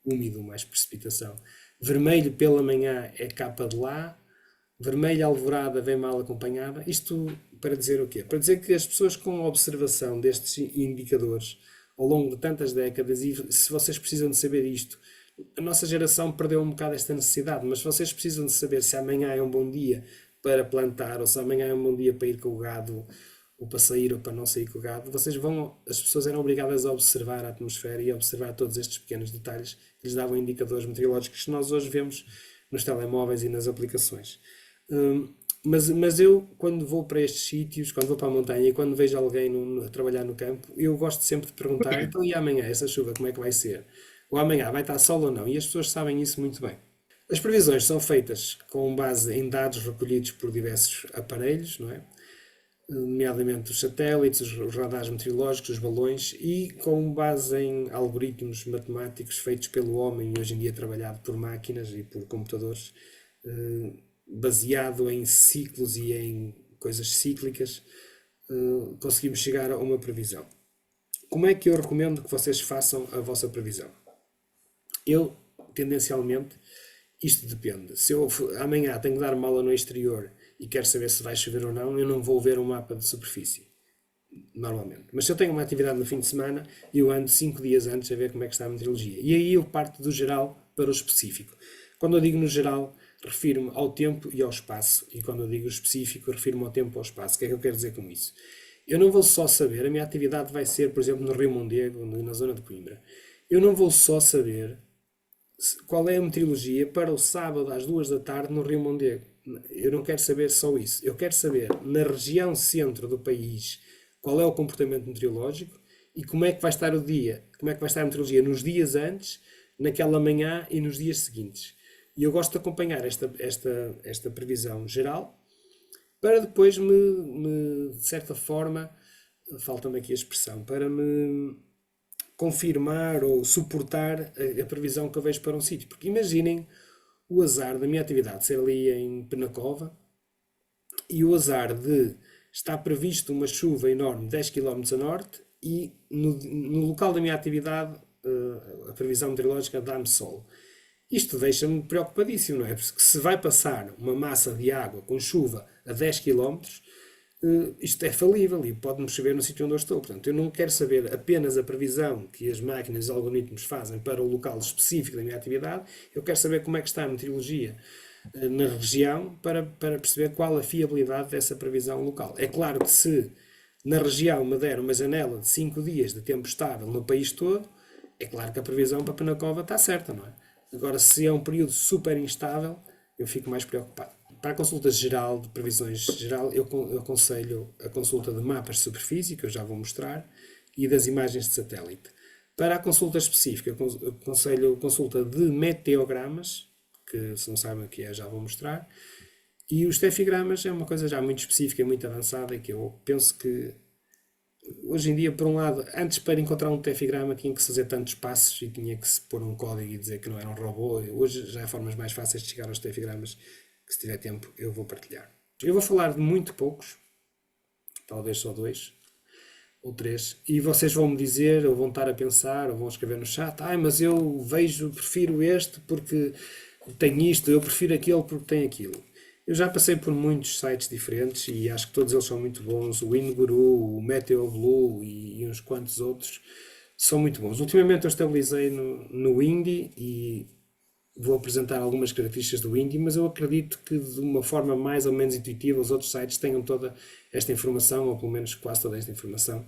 úmido, mais precipitação. Vermelho pela manhã é capa de lá. Vermelho alvorada vem mal acompanhada. Isto para dizer o quê? Para dizer que as pessoas com observação destes indicadores ao longo de tantas décadas, e se vocês precisam de saber isto, a nossa geração perdeu um bocado esta necessidade, mas vocês precisam de saber se amanhã é um bom dia para plantar ou se amanhã é um bom dia para ir com o gado ou para sair ou para não sair com o gado. As pessoas eram obrigadas a observar a atmosfera e a observar todos estes pequenos detalhes que lhes davam indicadores meteorológicos que nós hoje vemos nos telemóveis e nas aplicações. Mas eu, quando vou para estes sítios, quando vou para a montanha e quando vejo alguém a trabalhar no campo, eu gosto sempre de perguntar, então e amanhã, essa chuva, como é que vai ser? Ou amanhã, vai estar sol ou não? E as pessoas sabem isso muito bem. As previsões são feitas com base em dados recolhidos por diversos aparelhos, não é? Nomeadamente os satélites, os radares meteorológicos, os balões, e com base em algoritmos matemáticos feitos pelo homem e hoje em dia trabalhado por máquinas e por computadores, baseado em ciclos e em coisas cíclicas, conseguimos chegar a uma previsão. Como é que eu recomendo que vocês façam a vossa previsão? Eu, tendencialmente, isto depende. Se eu amanhã tenho que dar uma aula no exterior e quero saber se vai chover ou não, eu não vou ver um mapa de superfície, normalmente. Mas se eu tenho uma atividade no fim de semana, eu ando 5 dias antes a ver como é que está a meteorologia. E aí eu parto do geral para o específico. Quando eu digo no geral, refiro-me ao tempo e ao espaço. E quando eu digo específico, refiro-me ao tempo e ao espaço. O que é que eu quero dizer com isso? Eu não vou só saber, a minha atividade vai ser, por exemplo, no Rio Mondego, na zona de Coimbra. Eu não vou só saber qual é a meteorologia para o sábado às 2 da tarde no Rio Mondego. Eu não quero saber só isso. Eu quero saber, na região centro do país, qual é o comportamento meteorológico e como é que vai estar o dia, como é que vai estar a meteorologia nos dias antes, naquela manhã e nos dias seguintes. E eu gosto de acompanhar esta previsão geral para depois de certa forma, falta-me aqui a expressão, para me confirmar ou suportar a previsão que eu vejo para um sítio. Porque imaginem o azar da minha atividade ser ali em Penacova e o azar de estar previsto uma chuva enorme 10 km a norte e no local da minha atividade a previsão meteorológica dá-me sol. Isto deixa-me preocupadíssimo, não é? Porque se vai passar uma massa de água com chuva a 10 km, isto é falível e pode-me chover no sítio onde eu estou. Portanto, eu não quero saber apenas a previsão que as máquinas e os algoritmos fazem para o local específico da minha atividade, eu quero saber como é que está a meteorologia na região para perceber qual a fiabilidade dessa previsão local. É claro que se na região me der uma janela de 5 dias de tempo estável no país todo, é claro que a previsão para Penacova está certa, não é? Agora, se é um período super instável, eu fico mais preocupado. Para a consulta geral, de previsões geral, eu aconselho a consulta de mapas de superfície, que eu já vou mostrar, e das imagens de satélite. Para a consulta específica, eu aconselho a consulta de meteogramas, que se não sabem o que é, já vou mostrar, e os tefigramas é uma coisa já muito específica e muito avançada, e que eu penso que hoje em dia, por um lado, antes para encontrar um tefigrama tinha que se fazer tantos passos e tinha que se pôr um código e dizer que não era um robô. Hoje já há formas mais fáceis de chegar aos tefigramas que, se tiver tempo, eu vou partilhar. Eu vou falar de muito poucos, talvez só 2 ou 3, e vocês vão me dizer, ou vão estar a pensar, ou vão escrever no chat: mas eu prefiro este porque tem isto, eu prefiro aquele porque tem aquilo. Eu já passei por muitos sites diferentes e acho que todos eles são muito bons. O WinGuru, o MeteoBlue e uns quantos outros são muito bons. Ultimamente eu estabilizei no Windy e vou apresentar algumas características do Windy, mas eu acredito que de uma forma mais ou menos intuitiva os outros sites tenham toda esta informação, ou pelo menos quase toda esta informação.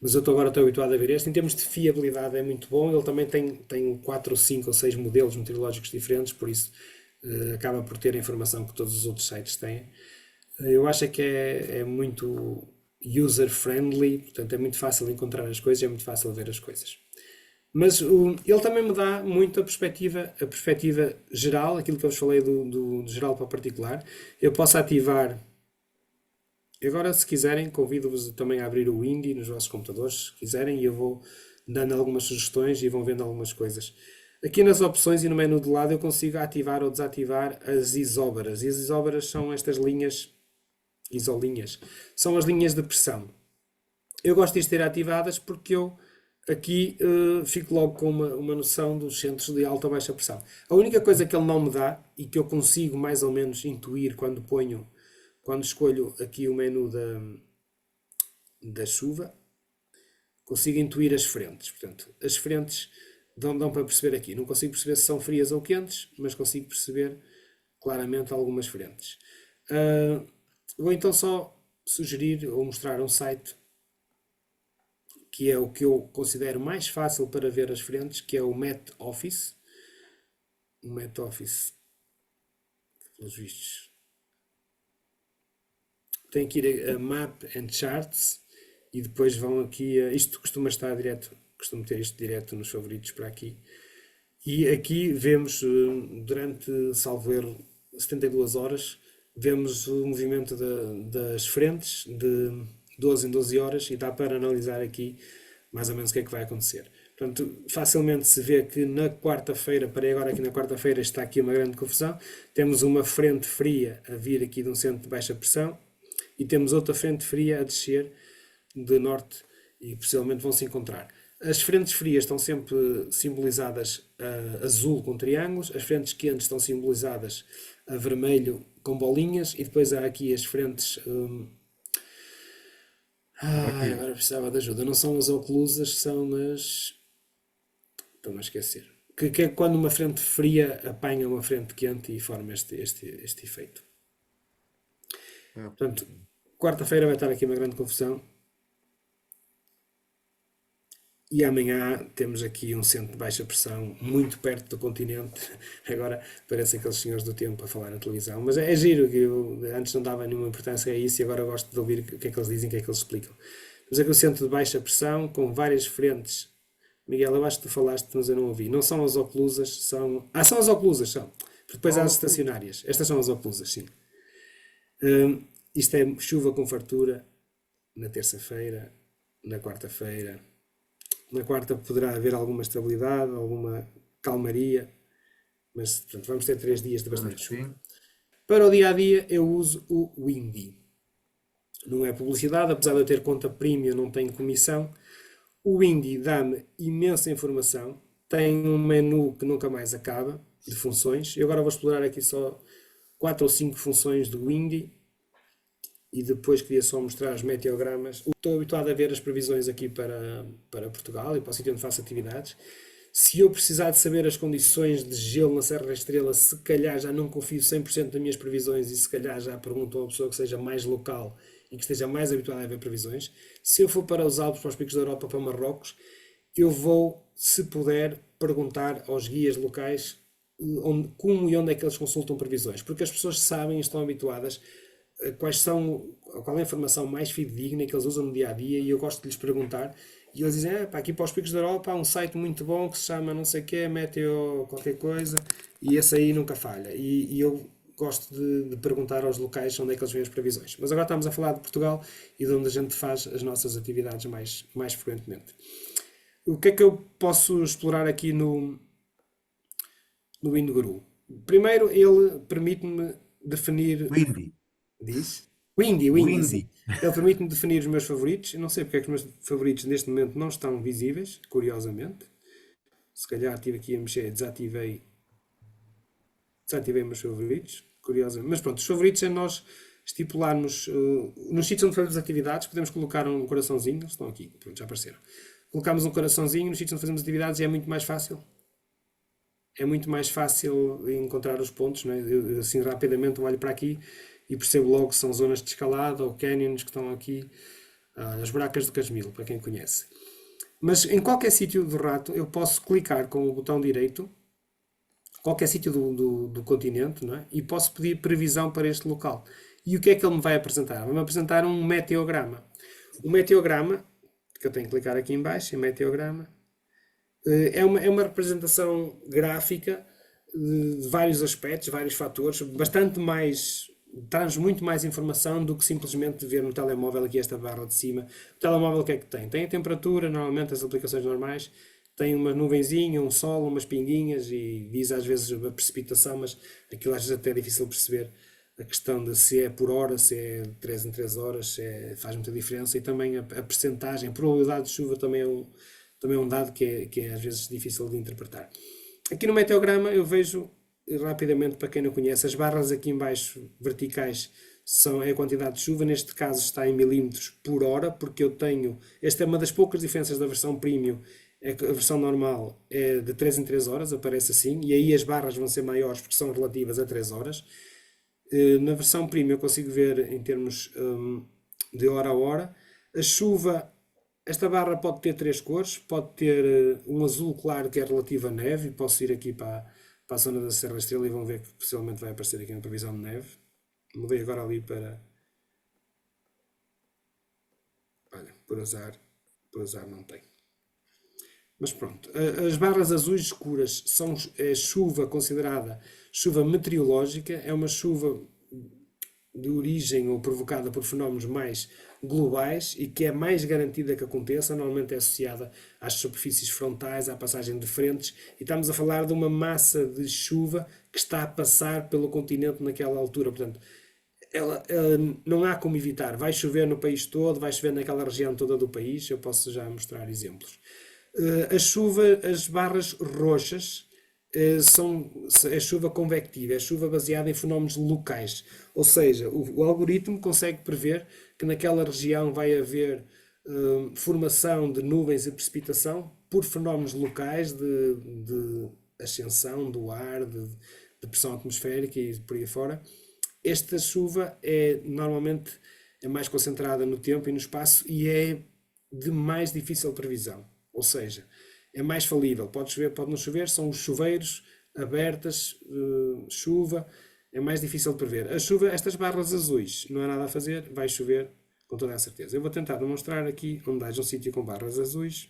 Mas eu agora estou habituado a ver este. Em termos de fiabilidade é muito bom. Ele também tem 4 ou 5 ou 6 modelos meteorológicos diferentes, por isso acaba por ter a informação que todos os outros sites têm. Eu acho que é muito user-friendly, portanto é muito fácil encontrar as coisas, é muito fácil ver as coisas. Mas ele também me dá muito a perspectiva geral, aquilo que eu vos falei do geral para o particular. Eu posso ativar Agora, se quiserem, convido-vos também a abrir o Windy nos vossos computadores, se quiserem, e eu vou dando algumas sugestões e vão vendo algumas coisas. Aqui nas opções e no menu de lado eu consigo ativar ou desativar as isóbaras. E as isóbaras são estas linhas, isolinhas, são as linhas de pressão. Eu gosto de as ter ativadas porque eu aqui fico logo com uma noção dos centros de alta ou baixa pressão. A única coisa que ele não me dá e que eu consigo mais ou menos intuir quando escolho aqui o menu da chuva, consigo intuir as frentes. Portanto, as frentes dão para perceber aqui. Não consigo perceber se são frias ou quentes, mas consigo perceber claramente algumas frentes. Vou então só sugerir ou mostrar um site que é o que eu considero mais fácil para ver as frentes, que é o Met Office. O Met Office, pelos vistos, tem que ir a Map and Charts e depois vão aqui isto costuma estar direto, costumo ter isto direto nos favoritos para aqui. E aqui vemos durante, salvo erro, 72 horas, vemos o movimento das frentes de 12 em 12 horas e dá para analisar aqui mais ou menos o que é que vai acontecer. Portanto, facilmente se vê que na quarta-feira, parei agora aqui na quarta-feira, está aqui uma grande confusão. Temos uma frente fria a vir aqui de um centro de baixa pressão e temos outra frente fria a descer de norte e possivelmente vão se encontrar. As frentes frias estão sempre simbolizadas a azul com triângulos, as frentes quentes estão simbolizadas a vermelho com bolinhas e depois há aqui as frentes. Aqui. Agora precisava de ajuda. Não são as oclusas, são as. Estou-me a esquecer. Que é quando uma frente fria apanha uma frente quente e forma este efeito. É, Portanto, quarta-feira vai estar aqui uma grande confusão. E amanhã temos aqui um centro de baixa pressão muito perto do continente. Agora parecem aqueles senhores do tempo a falar na televisão. Mas é giro, que eu antes não dava nenhuma importância a isso e agora gosto de ouvir o que é que eles dizem, o que é que eles explicam. Temos aqui o centro de baixa pressão com várias frentes. Miguel, eu acho que tu falaste, mas eu não ouvi. Não são as oclusas, são. São as oclusas, são. Porque depois há as oh, estacionárias. Estas são as oclusas, sim. Isto é chuva com fartura na terça-feira, na quarta-feira. Na quarta poderá haver alguma estabilidade, alguma calmaria, mas portanto, vamos ter 3 dias de bastante chuva. assim. Para o dia a dia, eu uso o Windy. Não é publicidade, apesar de eu ter conta premium, não tenho comissão. O Windy dá-me imensa informação, tem um menu que nunca mais acaba de funções. Eu agora vou explorar aqui só 4 ou 5 funções do Windy e depois queria só mostrar os meteogramas. Estou habituado a ver as previsões aqui para Portugal e para o sítio onde faço atividades. Se eu precisar de saber as condições de gelo na Serra da Estrela, se calhar já não confio 100% nas minhas previsões e se calhar já pergunto a uma pessoa que seja mais local e que esteja mais habituada a ver previsões. Se eu for para os Alpes, para os picos da Europa, para Marrocos, eu vou, se puder, perguntar aos guias locais como e onde é que eles consultam previsões, porque as pessoas sabem e estão habituadas qual é a informação mais fidedigna que eles usam no dia a dia e eu gosto de lhes perguntar e eles dizem, aqui para os picos da Europa há um site muito bom que se chama não sei o que, Meteo qualquer coisa e esse aí nunca falha e eu gosto de perguntar aos locais onde é que eles veem as previsões. Mas agora estamos a falar de Portugal e de onde a gente faz as nossas atividades mais frequentemente. O que é que eu posso explorar aqui no WindGuru? Primeiro, ele permite-me definir. Windy. Diz? Windy, sim. Windy. Ele permite-me definir os meus favoritos. Eu não sei porque é que os meus favoritos neste momento não estão visíveis, curiosamente. Se calhar estive aqui a mexer, desativei os meus favoritos, curiosamente. Mas pronto, os favoritos é nós estipularmos, nos sítios onde fazemos atividades, podemos colocar um coraçãozinho, eles estão aqui, pronto, já apareceram. Colocamos um coraçãozinho nos sítios onde fazemos atividades e é muito mais fácil. É muito mais fácil encontrar os pontos, não é? Eu, assim rapidamente olho para aqui e percebo logo que são zonas de escalada ou canyons que estão aqui, as Barracas do Casmil, para quem conhece. Mas em qualquer sítio do rato eu posso clicar com o botão direito, qualquer sítio do continente, não é? E posso pedir previsão para este local. E o que é que ele me vai apresentar? Vai-me apresentar um meteograma. O meteograma, que eu tenho que clicar aqui em baixo, em meteograma, é uma representação gráfica de vários aspectos, vários fatores, bastante mais dá-nos muito mais informação do que simplesmente ver no telemóvel aqui esta barra de cima. O telemóvel o que é que tem? Tem a temperatura, normalmente as aplicações normais, tem uma nuvenzinha, um sol, umas pinguinhas e diz às vezes a precipitação, mas aquilo às vezes até é difícil perceber a questão de se é por hora, se é de 3 em 3 horas, faz muita diferença e também a percentagem, a probabilidade de chuva também é um dado que é às vezes difícil de interpretar. Aqui no meteograma eu vejo rapidamente, para quem não conhece, as barras aqui em baixo verticais é a quantidade de chuva, neste caso está em milímetros por hora, porque eu tenho, esta é uma das poucas diferenças da versão premium, é que a versão normal é de 3 em 3 horas, aparece assim, e aí as barras vão ser maiores porque são relativas a 3 horas. Na versão premium eu consigo ver em termos de hora a hora. A chuva, esta barra pode ter 3 cores, pode ter um azul claro que é relativo à neve, e posso ir aqui para a zona da Serra Estrela e vão ver que possivelmente vai aparecer aqui na previsão de neve. Mudei agora ali para... Olha, por azar não tem. Mas pronto, as barras azuis escuras são chuva considerada chuva meteorológica, é uma chuva de origem ou provocada por fenómenos mais globais e que é mais garantida que aconteça, normalmente é associada às superfícies frontais, à passagem de frentes, e estamos a falar de uma massa de chuva que está a passar pelo continente naquela altura, portanto, ela não há como evitar, vai chover no país todo, vai chover naquela região toda do país, eu posso já mostrar exemplos. A chuva, as barras roxas, é chuva convectiva, é chuva baseada em fenómenos locais. Ou seja, o algoritmo consegue prever que naquela região vai haver formação de nuvens e precipitação por fenómenos locais de ascensão do ar, de pressão atmosférica e por aí fora. Esta chuva normalmente é mais concentrada no tempo e no espaço e é de mais difícil previsão. Ou seja, é mais falível. Pode chover, pode não chover, são os chuveiros abertas, chuva, é mais difícil de prever. A chuva, estas barras azuis, não há nada a fazer, vai chover com toda a certeza. Eu vou tentar demonstrar aqui onde haja um sítio com barras azuis.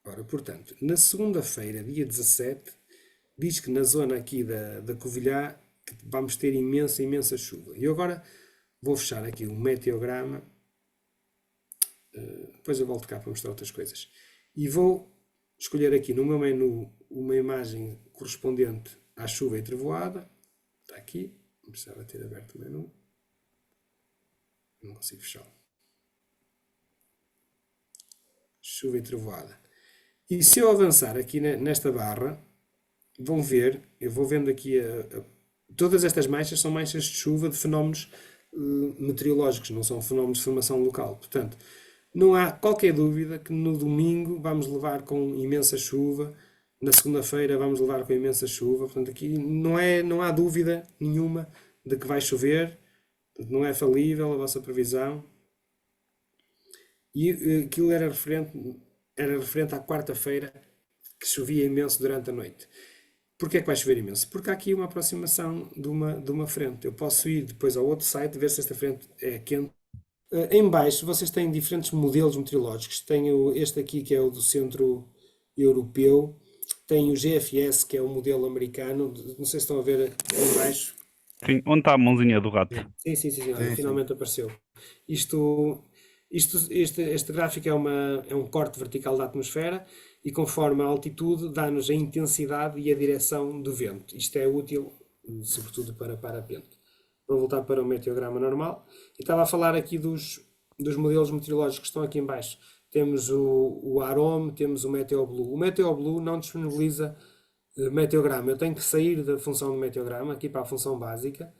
Ora, portanto, na segunda-feira, dia 17, diz que na zona aqui da Covilhã vamos ter imensa chuva. E eu agora vou fechar aqui o meteograma. Depois eu volto cá para mostrar outras coisas. E vou escolher aqui no meu menu uma imagem correspondente à chuva e trovoada. Está aqui. Não precisava ter aberto o menu. Não consigo fechá-lo. Chuva e trovoada. E se eu avançar aqui nesta barra, vão ver, eu vou vendo aqui todas estas manchas são manchas de chuva de fenómenos meteorológicos, não são fenómenos de formação local. Portanto, não há qualquer dúvida que no domingo vamos levar com imensa chuva, na segunda-feira vamos levar com imensa chuva. Portanto, aqui não há dúvida nenhuma de que vai chover, não é falível a vossa previsão. E aquilo era referente à quarta-feira, que chovia imenso durante a noite. Porquê é que vai chover imenso? Porque há aqui uma aproximação de uma frente. Eu posso ir depois ao outro site ver se esta frente é quente. Em baixo vocês têm diferentes modelos meteorológicos. Tenho este aqui que é o do Centro Europeu. Tem o GFS, que é o modelo americano. Não sei se estão a ver em baixo. Sim, onde está a mãozinha do rato? Sim, olha, finalmente apareceu. Este gráfico é um corte vertical da atmosfera e conforme a altitude dá-nos a intensidade e a direção do vento. Isto é útil, sobretudo para parapente. Vou voltar para o meteograma normal. Eu estava a falar aqui dos modelos meteorológicos que estão aqui em baixo. Temos o AROME, temos o METEOBLUE. O METEOBLUE não disponibiliza meteograma. Eu tenho que sair da função do meteograma aqui para a função básica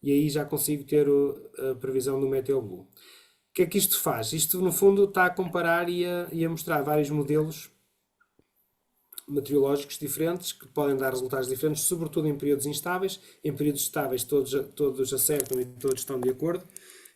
e aí já consigo ter a previsão do METEOBLUE. O que é que isto faz? Isto, no fundo, está a comparar e a mostrar vários modelos meteorológicos diferentes que podem dar resultados diferentes, sobretudo em períodos instáveis. Em períodos estáveis todos acertam e todos estão de acordo.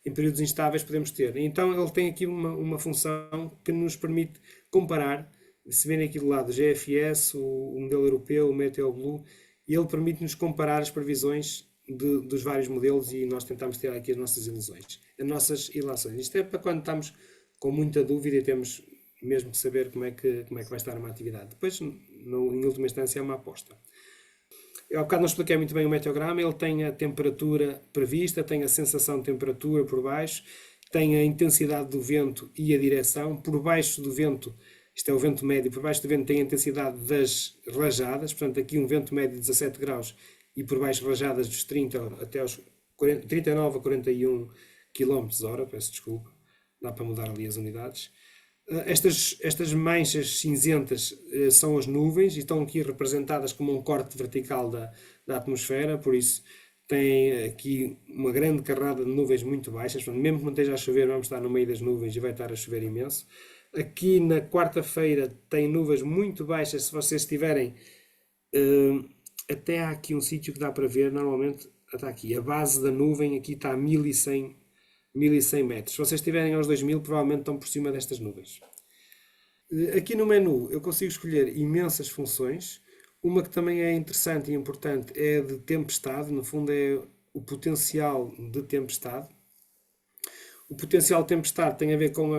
Em períodos instáveis podemos ter. Então ele tem aqui uma função que nos permite comparar. Se virem aqui do lado o GFS, o modelo europeu, o METEOBLUE, ele permite-nos comparar as previsões dos vários modelos e nós tentamos ter aqui as nossas ilusões, as nossas ilações. Isto é para quando estamos com muita dúvida e temos mesmo que saber como é que vai estar uma atividade. Depois, em última instância, é uma aposta. há bocado não expliquei muito bem o meteograma, ele tem a temperatura prevista, tem a sensação de temperatura por baixo, tem a intensidade do vento e a direção. Por baixo do vento, isto é o vento médio, por baixo do vento tem a intensidade das rajadas, portanto aqui um vento médio de 17 graus e por baixo rajadas dos 30 até aos 39 a 41 km/h, peço desculpa, dá para mudar ali as unidades. Estas manchas cinzentas são as nuvens e estão aqui representadas como um corte vertical da atmosfera, por isso tem aqui uma grande carrada de nuvens muito baixas, portanto, mesmo que não esteja a chover, vamos estar no meio das nuvens e vai estar a chover imenso. Aqui na quarta-feira tem nuvens muito baixas, se vocês tiverem, até há aqui um sítio que dá para ver, normalmente está aqui, a base da nuvem aqui está a 1100 metros. Se vocês estiverem aos 2000, provavelmente estão por cima destas nuvens. Aqui no menu eu consigo escolher imensas funções. Uma que também é interessante e importante é de tempestade, no fundo é o potencial de tempestade. O potencial de tempestade tem a ver com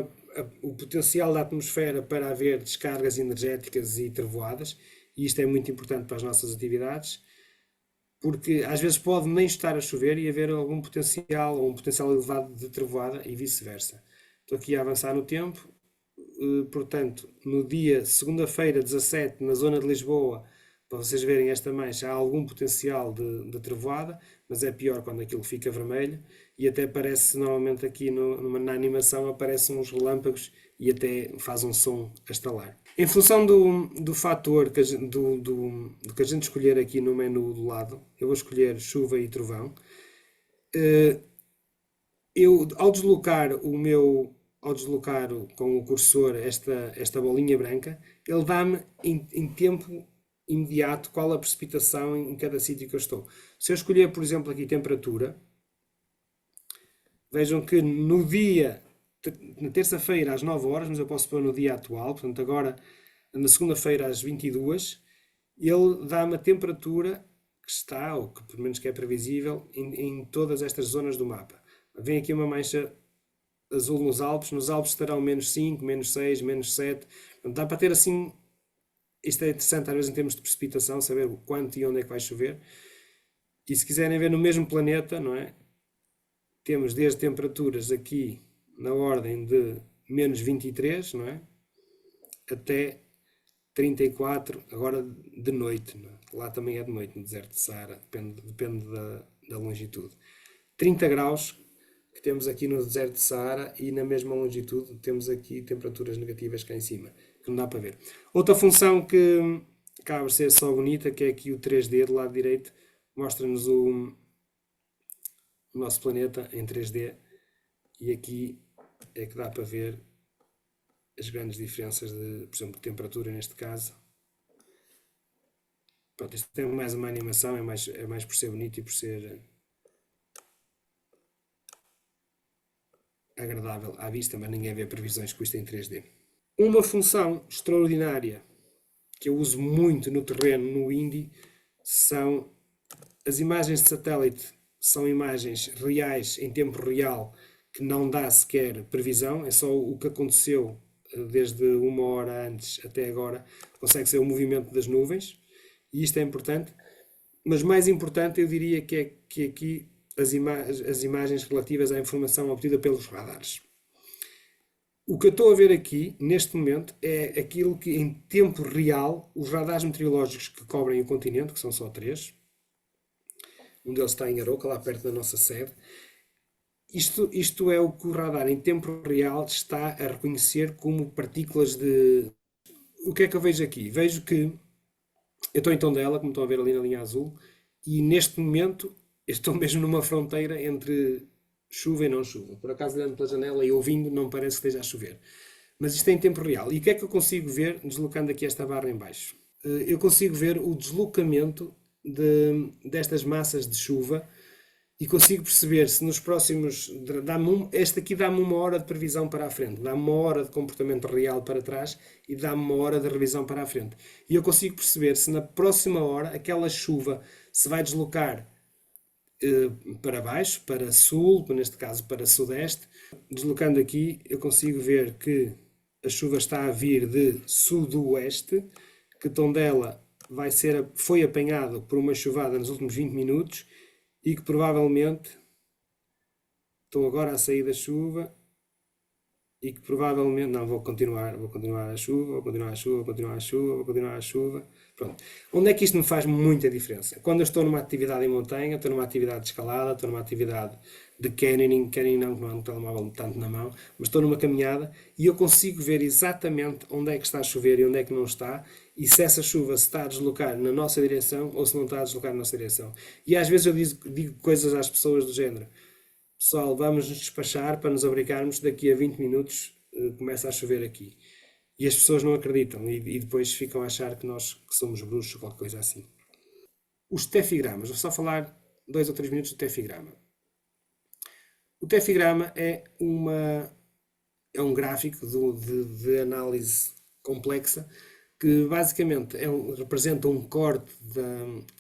o potencial da atmosfera para haver descargas energéticas e trevoadas, e isto é muito importante para as nossas atividades, porque às vezes pode nem estar a chover e haver algum potencial, ou um potencial elevado de trevoada e vice-versa. Estou aqui a avançar no tempo, portanto, no dia segunda-feira 17, na zona de Lisboa, para vocês verem esta mancha, há algum potencial de trevoada, mas é pior quando aquilo fica vermelho e até parece, normalmente aqui na animação, aparecem uns relâmpagos e até faz um som a estalar. Em função do fator do que a gente escolher aqui no menu do lado, eu vou escolher chuva e trovão. Eu, ao deslocar com o cursor esta bolinha branca, ele dá-me em tempo imediato qual a precipitação em cada sítio que eu estou. Se eu escolher, por exemplo, aqui temperatura, vejam que na terça-feira às 9 horas, mas eu posso pôr no dia atual, portanto agora na segunda-feira às 22, ele dá-me a temperatura que está, ou que pelo menos que é previsível, em todas estas zonas do mapa. Vem aqui uma mancha azul nos Alpes estarão menos 5, menos 6, menos 7, portanto, dá para ter assim, isto é interessante às vezes em termos de precipitação, saber o quanto e onde é que vai chover, e se quiserem ver no mesmo planeta, não é? Temos desde temperaturas aqui na ordem de menos 23, não é? Até 34, agora de noite, não é? Lá também é de noite no deserto de Saara, depende da longitude. 30 graus que temos aqui no deserto de Saara e na mesma longitude temos aqui temperaturas negativas cá em cima, que não dá para ver. Outra função que acaba de ser só bonita, que é aqui o 3D do lado direito, mostra-nos o nosso planeta em 3D e aqui é que dá para ver as grandes diferenças de, por exemplo, de temperatura neste caso. Pronto, isto tem mais uma animação, é mais por ser bonito e por ser agradável à vista, mas ninguém vê previsões com isto em 3D. Uma função extraordinária que eu uso muito no terreno, no Indy, são as imagens de satélite. São imagens reais, em tempo real, que não dá sequer previsão, é só o que aconteceu desde uma hora antes até agora, consegue ser o movimento das nuvens, e isto é importante, mas mais importante eu diria que é que aqui as imagens relativas à informação obtida pelos radares. O que eu estou a ver aqui, neste momento, é aquilo que em tempo real, os radares meteorológicos que cobrem o continente, que são só 3, um deles está em Aroca, lá perto da nossa sede. Isto é o que o radar em tempo real está a reconhecer como partículas de... O que é que eu vejo aqui? Vejo que eu estou em Tondela, como estão a ver ali na linha azul, e neste momento eu estou mesmo numa fronteira entre chuva e não chuva. Por acaso, olhando pela janela e ouvindo, não parece que esteja a chover. Mas isto é em tempo real. E o que é que eu consigo ver, deslocando aqui esta barra em baixo? Eu consigo ver o deslocamento destas massas de chuva e consigo perceber se nos próximos... Este aqui dá-me uma hora de previsão para a frente, dá-me uma hora de comportamento real para trás e dá-me uma hora de revisão para a frente. E eu consigo perceber se na próxima hora aquela chuva se vai deslocar para baixo, para sul, neste caso para sudeste. Deslocando aqui, eu consigo ver que a chuva está a vir de sudoeste, que Tondela foi apanhado por uma chuvada nos últimos 20 minutos e que provavelmente estou agora a sair da chuva e que provavelmente não vou continuar a chuva, vou continuar a chuva, vou continuar a chuva, vou continuar a chuva. Pronto. Onde é que isto me faz muita diferença? Quando eu estou numa atividade em montanha, estou numa atividade de escalada, estou numa atividade de canyoning não, que não é um telemóvel tanto na mão, mas estou numa caminhada e eu consigo ver exatamente onde é que está a chover e onde é que não está, e se essa chuva se está a deslocar na nossa direção ou se não está a deslocar na nossa direção. E às vezes eu digo coisas às pessoas do género: pessoal, vamos nos despachar para nos abrigarmos, daqui a 20 minutos começa a chover aqui. E as pessoas não acreditam e depois ficam a achar que nós que somos bruxos ou qualquer coisa assim. Os tefigramas, vou só falar 2 ou 3 minutos do tefigrama. O tefigrama é um gráfico de análise complexa que basicamente representa um corte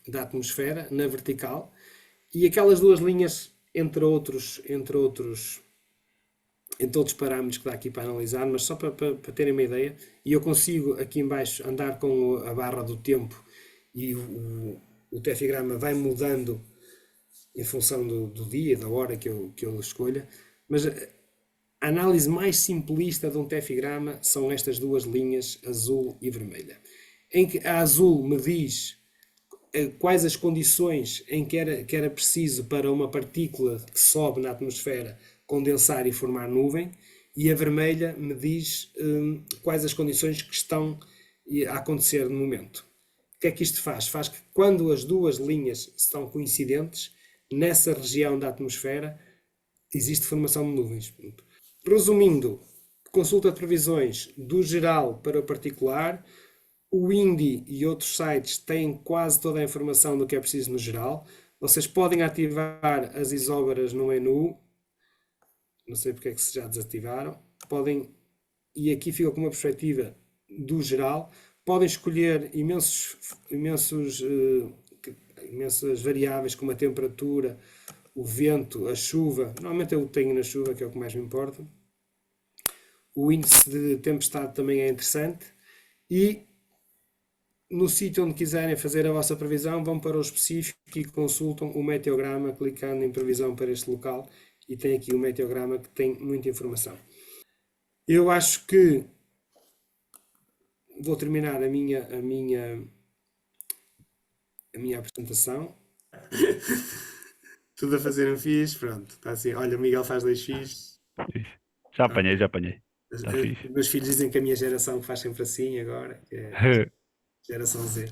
da atmosfera na vertical e aquelas duas linhas entre outros parâmetros que dá aqui para analisar, mas só para terem uma ideia, e eu consigo aqui em baixo andar com a barra do tempo e o tefigrama vai mudando em função do dia, da hora que eu escolha, mas a análise mais simplista de um tefigrama são estas duas linhas, azul e vermelha, em que a azul me diz quais as condições em que era preciso para uma partícula que sobe na atmosfera condensar e formar nuvem, e a vermelha me diz quais as condições que estão a acontecer no momento. O que é que isto faz? Faz que quando as duas linhas estão coincidentes, nessa região da atmosfera existe formação de nuvens. Resumindo, consulta de previsões do geral para o particular. O Windy e outros sites têm quase toda a informação do que é preciso no geral. Vocês podem ativar as isóbaras no menu. Não sei porque é que se já desativaram. E aqui fica com uma perspectiva do geral. Podem escolher imensas variáveis, como a temperatura, o vento, a chuva. Normalmente eu tenho na chuva, que é o que mais me importa. O índice de tempestade também é interessante. E no sítio onde quiserem fazer a vossa previsão, vão para o específico e consultam o meteograma, clicando em previsão para este local, e tem aqui o meteograma que tem muita informação. Eu acho que vou terminar a minha apresentação. Tudo a fazer um fixe, pronto. Está assim, olha, o Miguel faz 2 fixe. Já apanhei. Está fixe. Os meus filhos dizem que a minha geração faz sempre assim agora, que é a geração Z.